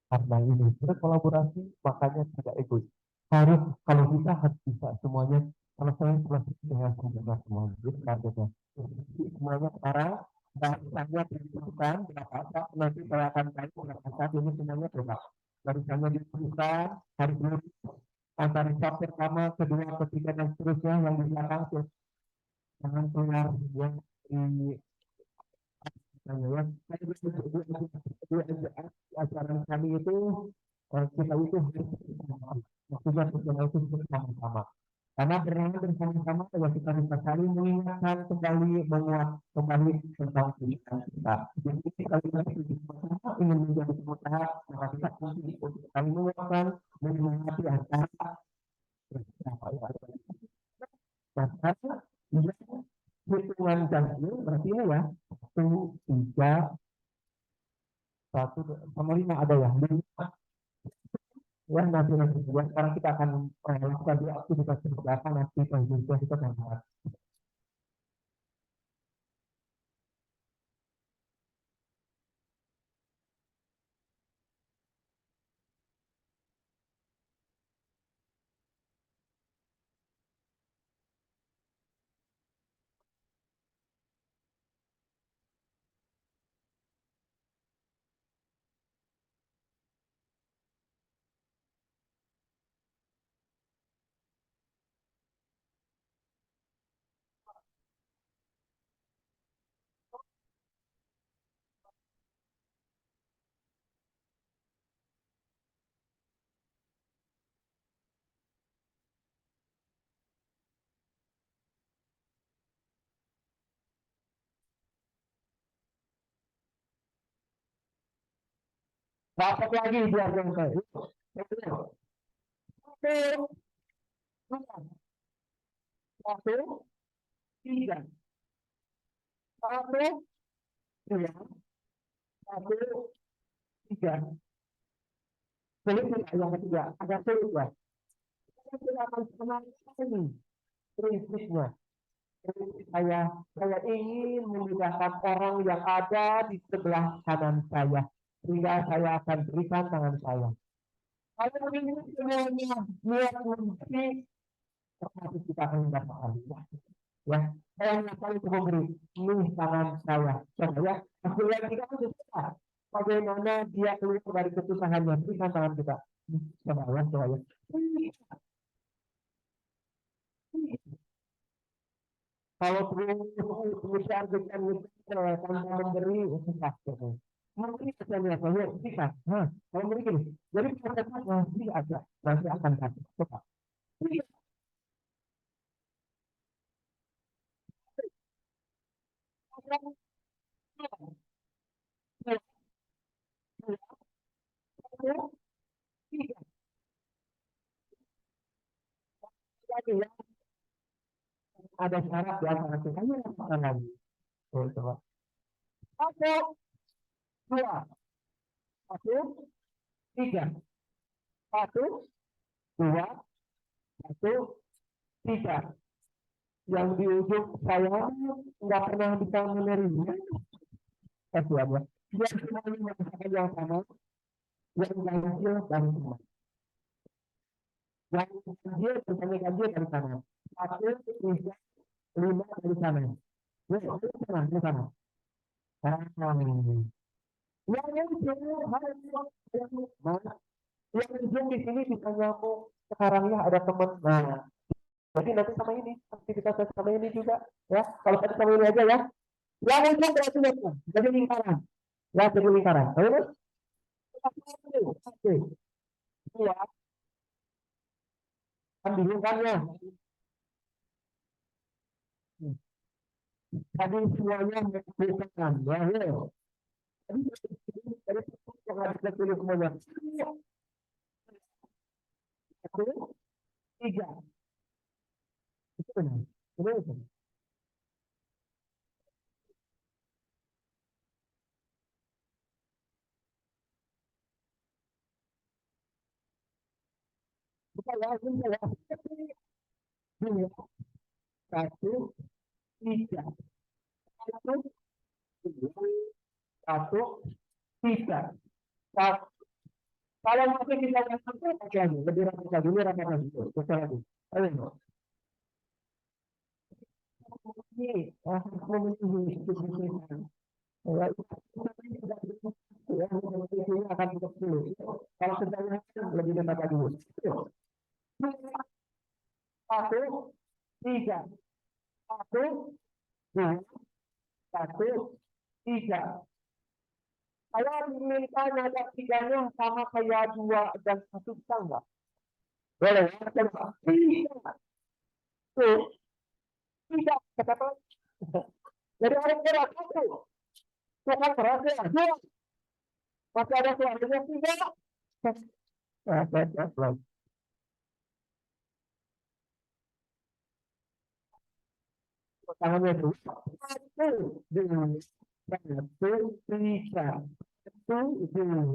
Karena ini berkolaborasi, makanya tidak egois. Harus kalau kita harus bisa semuanya. Kalau saya selesai dengan sempurna semuanya, itu targetnya. Jadi semuanya sekarang barisannya ditentukan berapa nanti saya akan tahu berapa saat ini semuanya coba. Barisannya ditentukan harus dulu antara sub pertama, kedua, ketiga dan seterusnya yang di belakang tuh jangan keluar yang di ya. Acara kami itu kita itu maksudnya sesuatu itu bersama-sama. Karena bersama-sama ya kita bisa saling mengingatkan kembali menguat kembali tentang pendidikan kita. Jadi kalau kita bersama ingin menjadi pengusaha maka kita untuk saling menguatkan menyemangati antara bersama ya. Dan karena hitungan jamnya berarti ini ya satu tiga satu sama lima ada ya lima ya nanti dua sekarang kita akan lakukan di aktivitas seperti apa nanti Indonesia kita akan bahas. Dapat lagi biar yang kayak satu satu tiga satu dua satu, tiga. Sulit tidak yang ketiga? Agak sulit ya. Kita akan kenal ini prinsipnya. Saya ingin memudahkan orang yang ada di sebelah kanan saya, sehingga saya akan berikan tangan saya. Kalau ini semuanya niat memberi, termasuk kita akan mendapatkan ya. Saya akan memberi ini tangan saya. Coba ya, aku lihat kita sudah bagaimana dia keluar dari kesusahannya, berikan tangan kita. Coba ya, coba ya. Kalau perusahaan kita tanpa memberi susah. Mungkin misalnya saya bisa, kalau begini, jadi prosesnya masih ada, masih akan kasih. Coba. Ada syarat di antara kita yang lakukan lagi. Coba. Satu, dua, satu, tiga, satu, dua, satu, tiga. Yang di ujung saya nggak pernah bisa menerima. Kasihan ya. Dia semuanya merasakan yang sama, yang ganjil dan sama. Yang ganjil bersama ganjil dari sana. Satu, tiga, lima dari sana. Ya, itu sana, di sana. Yang ujung harus yang ujung di sini bisa nyambung. Sekarang ya ada teman. Nah, jadi nanti sama ini aktivitas sama ini juga ya. Kalau tadi sama ini aja ya. Yang ujung berarti apa? Jadi lingkaran. Ya, jadi lingkaran. Ayo, oke. Iya, kan bingung kan ya. Tadi semuanya bukan ya. Tadi yang harus kita pilih semuanya. Satu, tiga. Itu benar. Benar itu. Bukan ya, ini ya. Dua, satu, tiga. Satu, dua, satu, tiga. Satu. Kalau masih kita lakukan pakai lagi, lebih rapat lagi, ini rapat lagi, besar lagi. Ayo, ini memenuhi kebutuhan. Ya, ini akan tutup dulu. Kalau sedang lebih dekat lagi. Satu, tiga, satu, dua, satu, tiga. Saya minta nada tiganya sama kayak dua dan satu bisa enggak? Boleh ya? Coba. Tiga. Tuh, tiga. Kata jadi orang keras satu. Bukan keras ya. Dua. Masih ada suaranya tiga. Tangannya dulu. Satu, dua, satu, tiga. Satu, dua,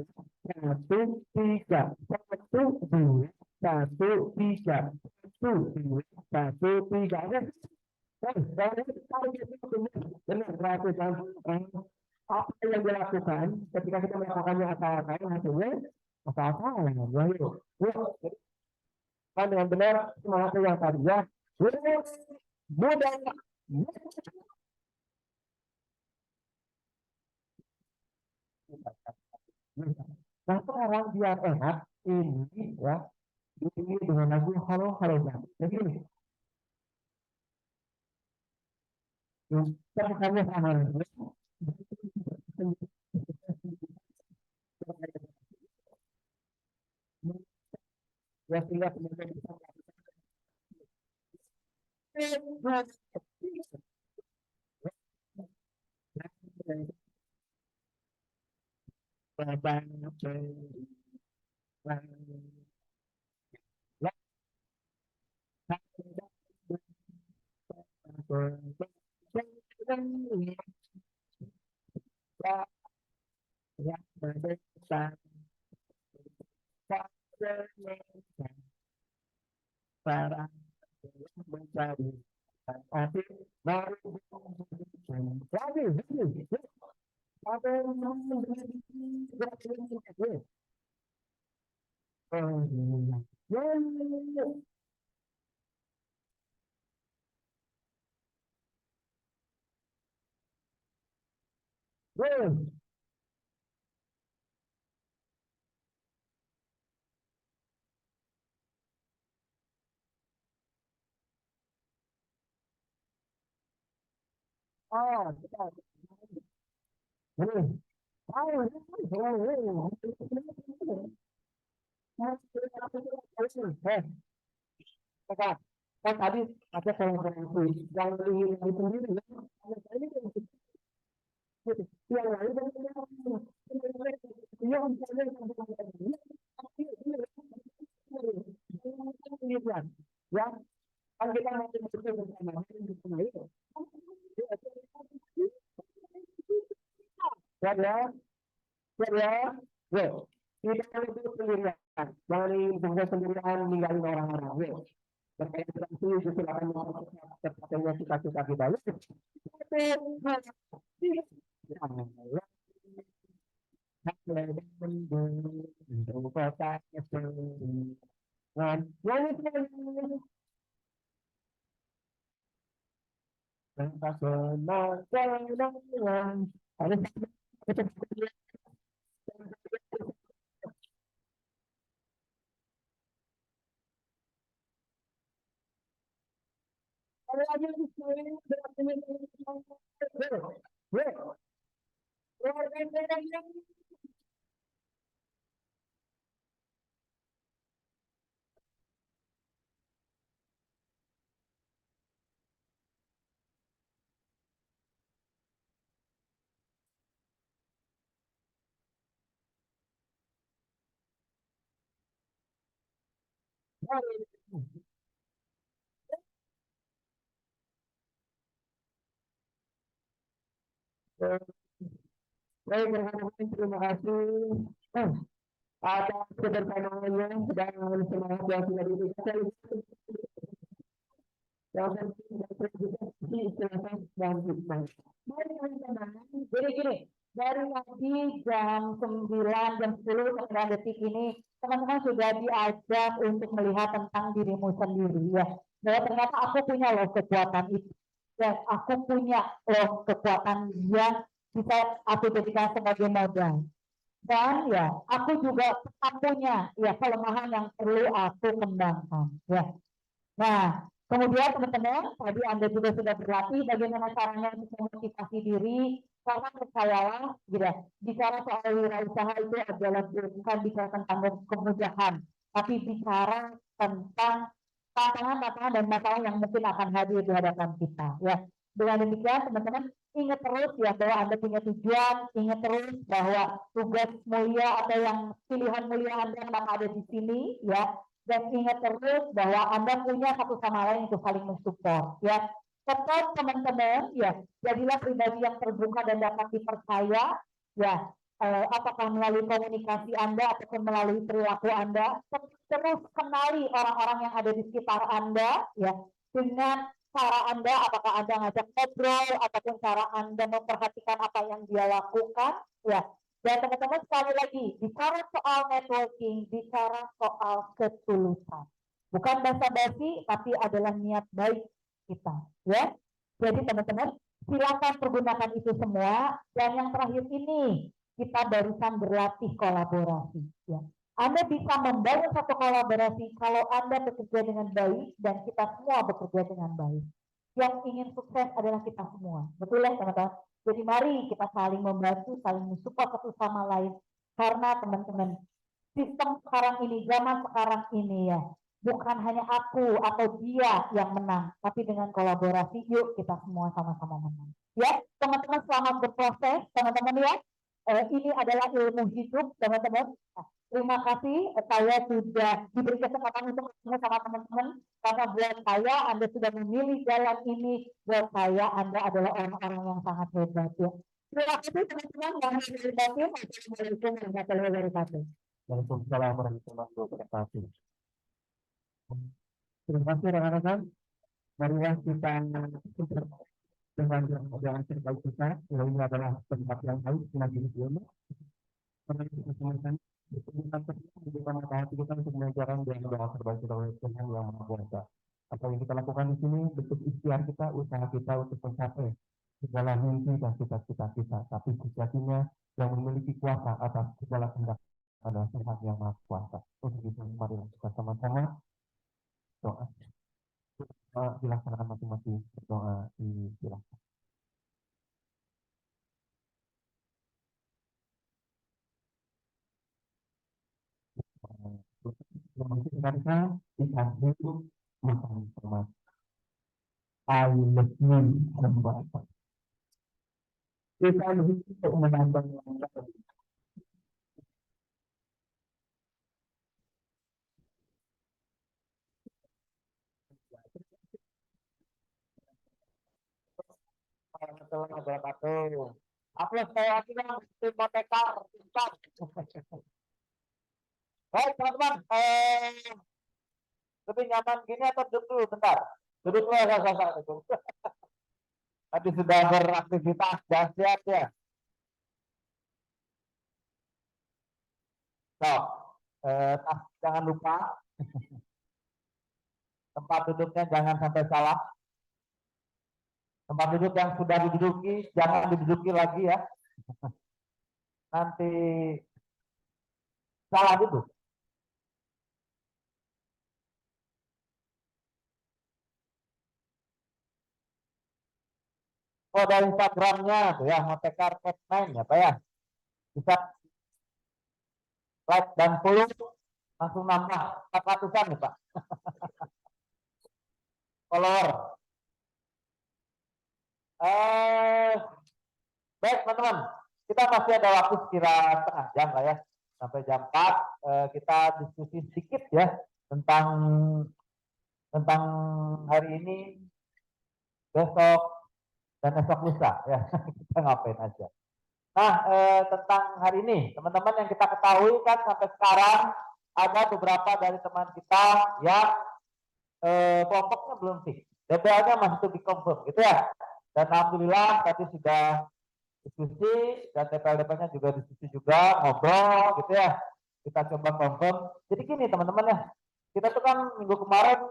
satu, tiga. Satu, dua, satu, tiga. Satu, dua, satu, tiga. Benar, berarti kan apa yang dilakukan ketika kita melakukannya asal-asalan hasilnya asal-asalan. Kan dengan benar semangat yang tadi ya. Mudah. Nah sekarang biar enak ini ya ini dengan lagu halo halo ya. Jadi ini bukannya sama ya sehingga semoga bisa yang berdesak pada mereka para yang mencari tapi baru lagi apa yang menjadi kan tadi ada kolaborasi yang di sendiri yang lain ya kan kita masih bersama ya kita itu sendirian jangan sendirian ninggalin orang-orang terkait itu justru akan tercapainya cita-cita kita Baik, terima kasih atas kebersamaannya dan semangat yang sudah diberikan. Jadi gini, dari tadi jam 9, jam 10, 9 detik ini, teman-teman sudah diajak untuk melihat tentang dirimu sendiri ya. Bahwa ternyata aku punya loh kekuatan itu. Dan aku punya loh kekuatan yang bisa aku jadikan sebagai modal. Dan ya, aku juga punya ya kelemahan yang perlu aku kembangkan ya. Nah, kemudian teman-teman, tadi Anda juga sudah berlatih bagaimana caranya untuk memotivasi diri, karena percayalah, gitu, bicara soal wirausaha itu adalah bukan bicara tentang kemudahan, tapi bicara tentang tantangan-tantangan dan masalah yang mungkin akan hadir di hadapan kita. Ya, dengan demikian teman-teman ingat terus ya bahwa Anda punya tujuan, ingat terus bahwa tugas mulia atau yang pilihan mulia Anda memang ada di sini, ya. Dan ingat terus bahwa Anda punya satu sama lain untuk saling mensupport ya. Tetap teman-teman ya, jadilah pribadi yang terbuka dan dapat dipercaya ya. Apakah melalui komunikasi Anda ataupun melalui perilaku Anda, terus kenali orang-orang yang ada di sekitar Anda ya, dengan cara Anda, apakah Anda ngajak ngobrol ataupun cara Anda memperhatikan apa yang dia lakukan ya. Dan teman-teman sekali lagi, bicara soal networking, bicara soal ketulusan. Bukan basa-basi, tapi adalah niat baik kita. Ya, jadi teman-teman, silakan pergunakan itu semua. Dan yang terakhir ini, kita barusan berlatih kolaborasi. Ya. Anda bisa membangun satu kolaborasi kalau Anda bekerja dengan baik dan kita semua bekerja dengan baik. Yang ingin sukses adalah kita semua. Betul ya teman-teman? Jadi mari kita saling membantu, saling mensupport satu sama lain. Karena teman-teman, sistem sekarang ini, zaman sekarang ini ya, bukan hanya aku atau dia yang menang, tapi dengan kolaborasi, yuk kita semua sama-sama menang. Ya, teman-teman selamat berproses, teman-teman ya. Ini adalah ilmu hidup, teman-teman. Terima kasih, saya sudah diberi kesempatan untuk ketemu sama teman-teman. Karena buat saya, Anda sudah memilih jalan ini. Buat saya, Anda adalah orang-orang yang sangat hebat ya. Terima kasih teman-teman yang hadir. Assalamualaikum warahmatullahi wabarakatuh. Waalaikumsalam warahmatullahi wabarakatuh. Terima kasih rekan-rekan. Marilah kita dengan yang terbaik kita. Ini adalah tempat yang baik lagi di ilmu. Karena kita semuanya bukan hati kita untuk mengajarkan dan doa terbaik kita oleh Tuhan yang Maha Kuasa. Apa yang kita lakukan di sini bentuk ikhtiar kita, usaha kita untuk mencapai segala mimpi dan cita-cita kita. Tapi sejatinya yang memiliki kuasa atas segala kehendak adalah Tuhan yang Maha Kuasa. Untuk itu mari kita sama-sama doa. Dilaksanakan masing-masing berdoa silakan. Karena ikan hidup makan sama air lesmi membaca. Ikan hidup menambah warahmatullahi wabarakatuh. Upload saya lagi dong, tim Motekar. Baik teman-teman, lebih nyaman gini atau duduk dulu bentar? Duduk dulu ya. Tadi sudah beraktivitas dahsyat ya. So, jangan lupa tempat duduknya jangan sampai salah. Tempat duduk yang sudah diduduki jangan diduduki lagi ya. Nanti salah duduk. Oh, dari Instagramnya tuh ya, Motekar F9 ya Pak ya. Bisa like dan follow langsung nambah 400-an nih Pak. Follower. Baik teman-teman, kita masih ada waktu sekira setengah jam lah ya. Sampai jam 4 kita diskusi sedikit ya tentang hari ini, besok, dan esok lusa ya. Kita ngapain aja. Nah, tentang hari ini, teman-teman yang kita ketahui kan sampai sekarang ada beberapa dari teman kita yang kelompoknya belum fix. DPL-nya masih to be confirm gitu ya. Dan alhamdulillah tadi sudah diskusi dan DPL-nya juga diskusi juga, ngobrol gitu ya. Kita coba confirm. Jadi gini teman-teman ya, kita tuh kan minggu kemarin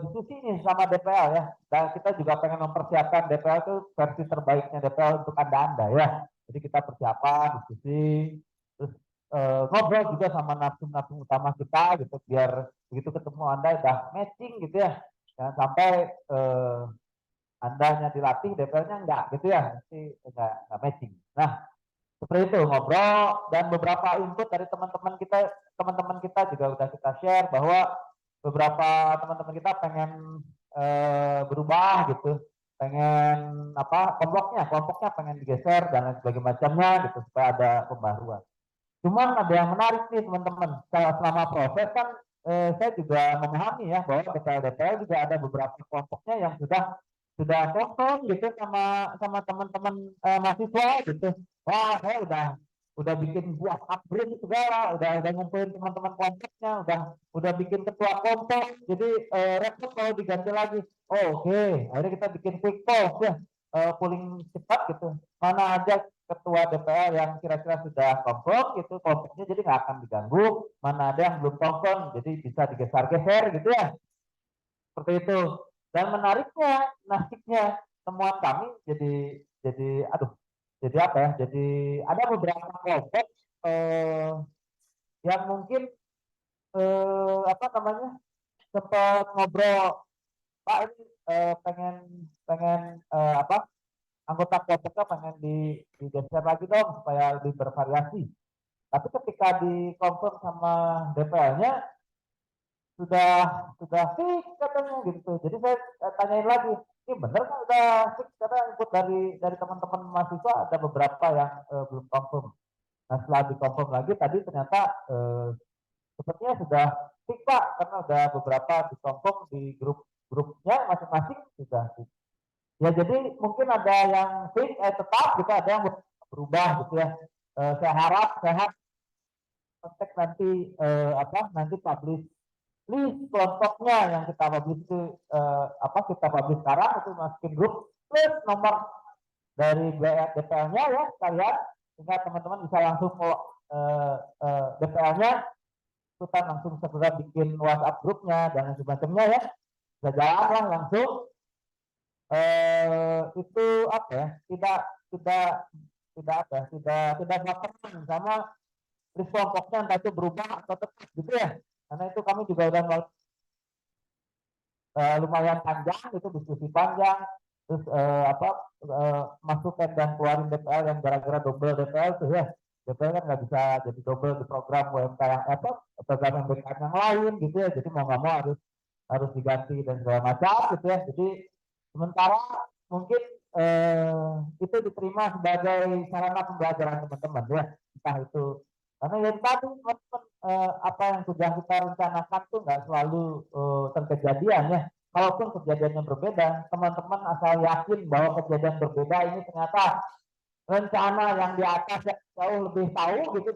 diskusi nih sama DPL ya. Dan kita juga pengen mempersiapkan DPL itu versi terbaiknya DPL untuk Anda-Anda ya. Jadi kita persiapan, diskusi, terus ngobrol juga sama narsum-narsum utama kita gitu, biar begitu ketemu Anda udah matching gitu ya. Jangan sampai Andanya dilatih, DPL-nya enggak gitu ya, nanti enggak matching. Nah, seperti itu ngobrol dan beberapa input dari teman-teman kita juga udah kita share bahwa beberapa teman-teman kita pengen berubah gitu, pengen kelompoknya pengen digeser dan lain sebagainya macamnya gitu supaya ada pembaruan. Cuman ada yang menarik nih teman-teman, selama proses kan saya juga memahami ya bahwa DPL juga ada beberapa kelompoknya yang sudah kosong gitu sama teman-teman mahasiswa gitu. Wah, saya udah bikin buat upgrade segala, udah ngumpulin teman-teman kelompoknya, udah bikin ketua kelompok. Jadi repot kalau diganti lagi. Oh, oke. Akhirnya kita bikin quick poll ya, polling cepat gitu. Mana aja ketua DPR yang kira-kira sudah confirm gitu kelompoknya, jadi nggak akan diganggu. Mana ada yang belum confirm, jadi bisa digeser-geser gitu ya. Seperti itu. Dan menariknya, nasiknya temuan kami jadi apa ya? Jadi ada beberapa kelompok yang mungkin sempat ngobrol, Pak ini pengen anggota kelompoknya pengen digeser lagi dong supaya lebih bervariasi. Tapi ketika dikonfirm sama DPL-nya sudah fix katanya gitu. Jadi saya tanyain lagi, ini benar nggak udah fix? Karena input dari teman-teman mahasiswa ada beberapa yang belum confirm. Nah setelah dikonfirm lagi tadi ternyata sepertinya sudah fix Pak, karena udah beberapa dikonfirm di grupnya masing-masing sudah fix. Ya jadi mungkin ada yang fix tetap gitu, ada yang berubah gitu ya. Saya harap sehat konteks nanti nanti publish list kelompoknya yang kita publish itu kita publish sekarang itu masukin grup plus nomor dari DPL-nya ya sekalian, sehingga teman-teman bisa langsung DPL-nya kita langsung segera bikin WhatsApp grupnya dan sebagainya ya, bisa jalan lah langsung. Itu apa ya, tidak bertentangan sama list kelompoknya entah itu berubah atau tetap gitu ya, karena itu kami juga udah lumayan panjang, itu diskusi panjang, terus masukkan dan keluarin DPL yang gara-gara double DPL tuh ya, DPL kan nggak bisa jadi double di program UMK yang program yang BKN yang lain gitu ya, jadi mau nggak mau harus diganti dan segala macam gitu ya. Jadi sementara mungkin itu diterima sebagai sarana pembelajaran teman-teman ya, entah itu karena yang tadi teman-teman apa yang sudah kita rencanakan tuh nggak selalu terkejadian ya. Kalaupun kejadiannya berbeda, teman-teman asal yakin bahwa kejadian berbeda ini ternyata rencana yang di atas jauh lebih tahu gitu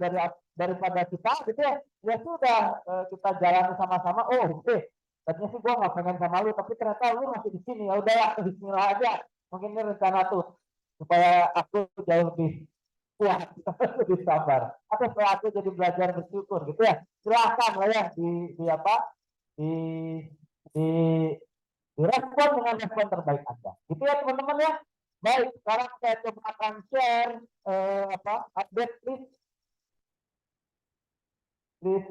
daripada kita gitu ya. Ya sudah kita jalan sama-sama. Oh oke, tadinya sih gue nggak pengen sama lu, tapi ternyata lu masih di sini. Ya udah ya, bismillah aja. Mungkin ini rencana tuh supaya aku jauh lebih kuat, lebih sabar. Atau setelah aku jadi belajar bersyukur gitu ya. Silakan lah ya di di direspon dengan respon terbaik Anda. Gitu ya teman-teman ya. Baik, sekarang saya coba akan share update list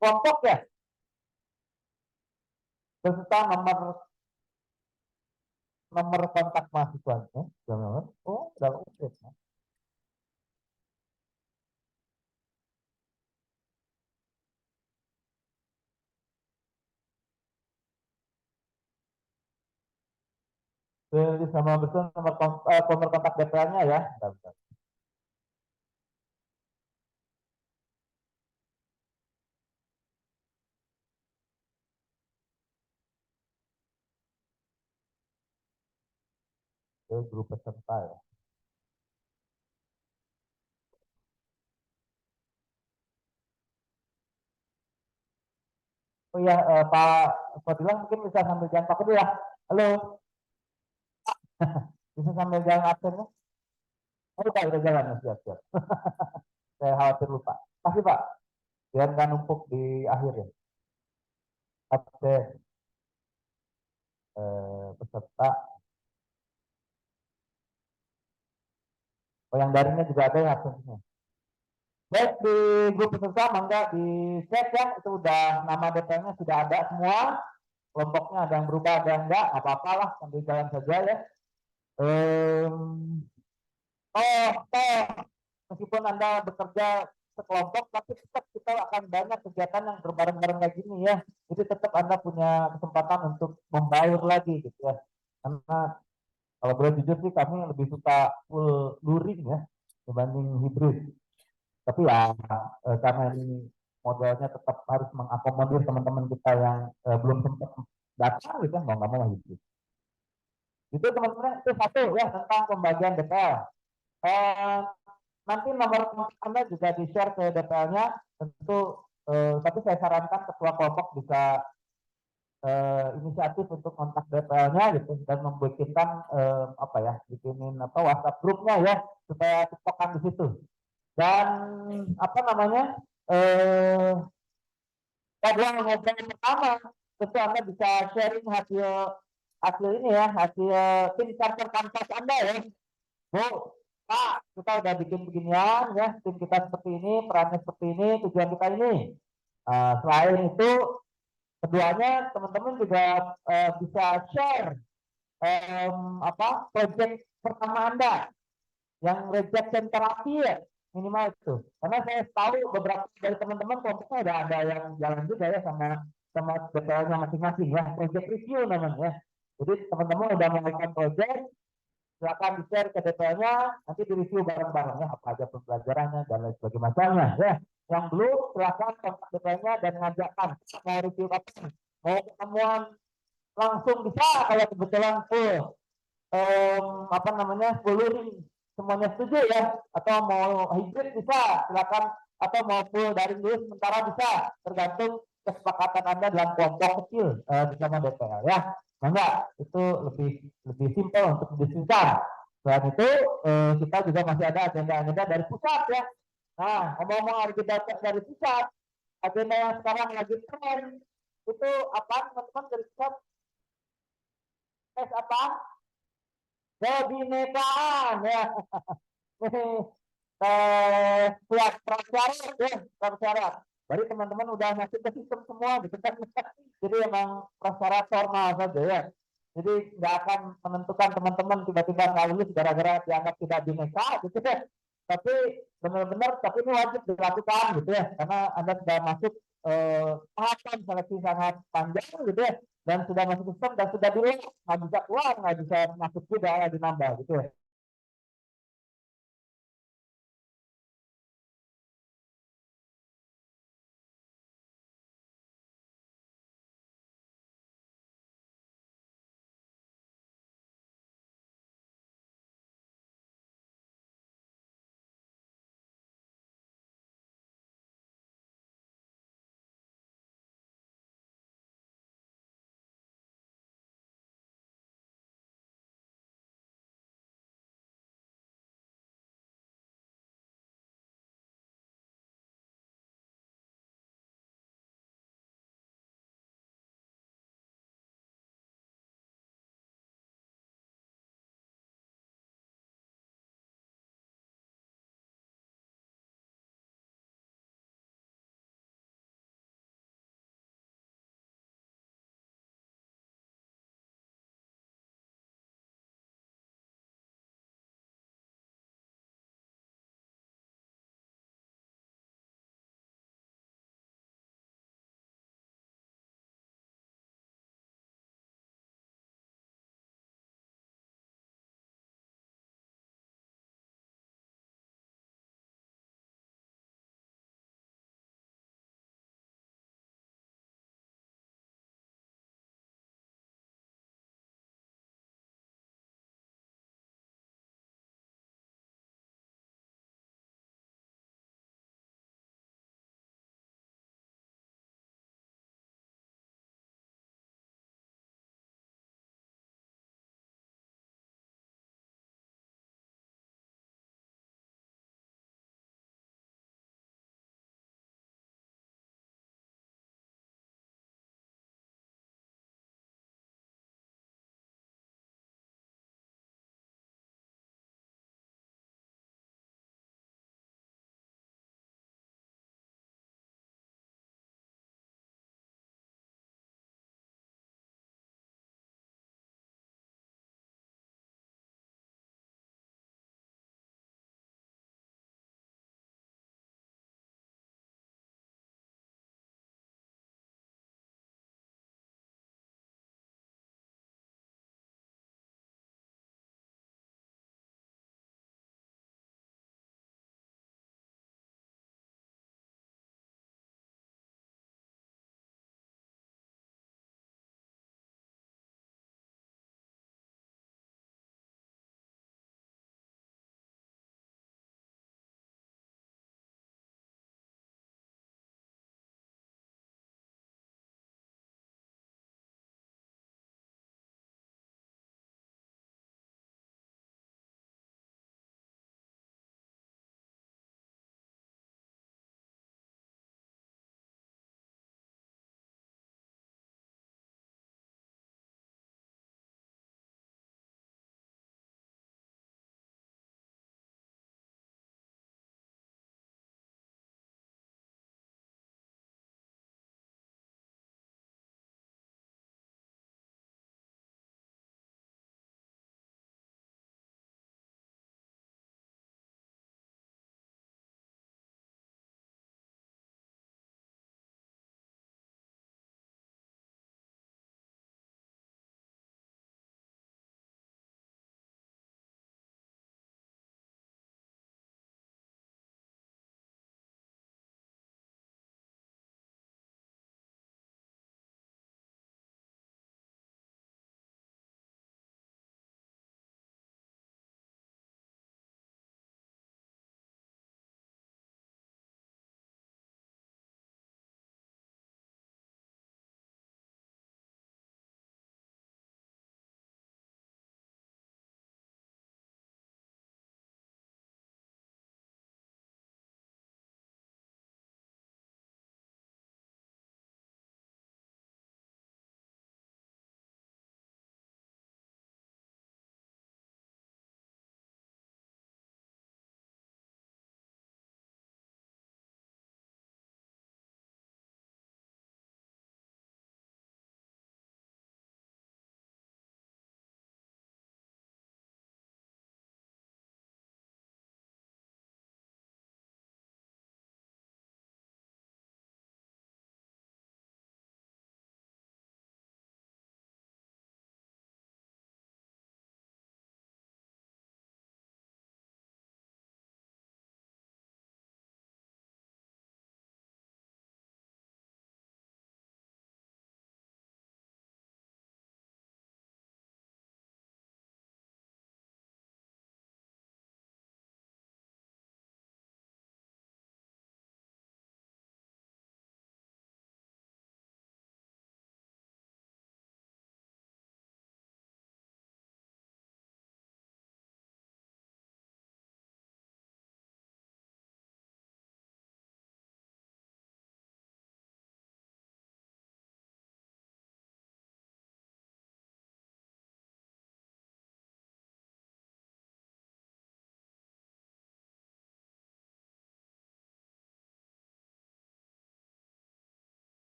kelompok ya. Beserta nomor kontak mahasiswanya. Oh, udah update. Sama betul nomor kontak DPL-nya ya. Bentar. Grup peserta ya. Oh ya, Pak Fadilah mungkin bisa sambil jalan Pak Fadilah. Halo. Bisa sambil jalan absennya? Oh, udah jalan, siap. Saya khawatir lupa. Kasih Pak, biar nggak numpuk di akhir ya. Absen peserta. Oh, yang daringnya juga ada ya absennya. Baik, di grup peserta mangga di chat ya, itu udah nama detailnya sudah ada semua. Kelompoknya ada yang berubah, ada yang enggak, apa-apa lah, sambil jalan saja ya. Meskipun Anda bekerja sekelompok, tapi tetap kita akan banyak kegiatan yang berbareng-bareng kayak gini ya. Jadi tetap Anda punya kesempatan untuk membaur lagi gitu ya. Karena kalau boleh jujur sih kami lebih suka full luring ya dibanding hibrid. Tapi ya karena ini modelnya tetap harus mengakomodir teman-teman kita yang belum sempat datang gitu, mau nggak mau hibrid. Itu teman-teman itu satu ya tentang pembagian DPL. Nanti nomor kontak Anda juga di-share ke DPL-nya, tentu tapi saya sarankan ketua kelompok bisa inisiatif untuk kontak DPL-nya gitu dan membuatkan bikinin WhatsApp grupnya ya supaya tiktokan di situ. Dan pada ngobrol pertama tentu Anda bisa sharing hasil ini ya, hasil tim charter kanvas Anda ya. Bu, Pak, kita udah bikin beginian ya, tim kita seperti ini, perannya seperti ini, tujuan kita ini. Selain itu, keduanya teman-teman juga bisa share project pertama Anda yang rejection terapi ya, minimal itu. Karena saya tahu beberapa dari teman-teman kelompoknya udah ada yang jalan juga ya sama DPL-nya masing-masing ya, project review namanya. Jadi teman-teman udah melakukan project, silakan di-share ke DPL-nya, nanti di-review bareng-bareng ya, apa aja pembelajarannya dan lain sebagainya ya. Yang belum, silakan kontak DPL-nya dan ngajakkan mau review kapan, mau ketemuan langsung bisa kalau kebetulan full full luring semuanya setuju ya, atau mau hybrid bisa silakan, atau mau full daring dulu sementara bisa, tergantung kesepakatan Anda dalam kelompok kecil bersama DPR ya. Enggak, itu lebih lebih simpel untuk didiskusikan. Selain itu kita juga masih ada agenda-agenda dari pusat ya. Nah, ngomong-ngomong agenda dari pusat, agenda yang sekarang lagi tren itu apa teman-teman dari pusat? Apa? Kebinekaan ya. Prasyarat ya, prasyarat. Jadi teman-teman udah masuk ke sistem semua gitu kan. Jadi emang prasyarat formal saja ya. Jadi nggak akan menentukan teman-teman tiba-tiba nggak lulus gara-gara dianggap tidak bineka gitu ya. Tapi benar-benar, tapi ini wajib dilakukan gitu ya, karena Anda sudah masuk tahapan seleksi sangat panjang gitu ya, dan sudah masuk sistem dan sudah dulu nggak bisa keluar, nggak bisa masuk juga ya, dinambah gitu ya.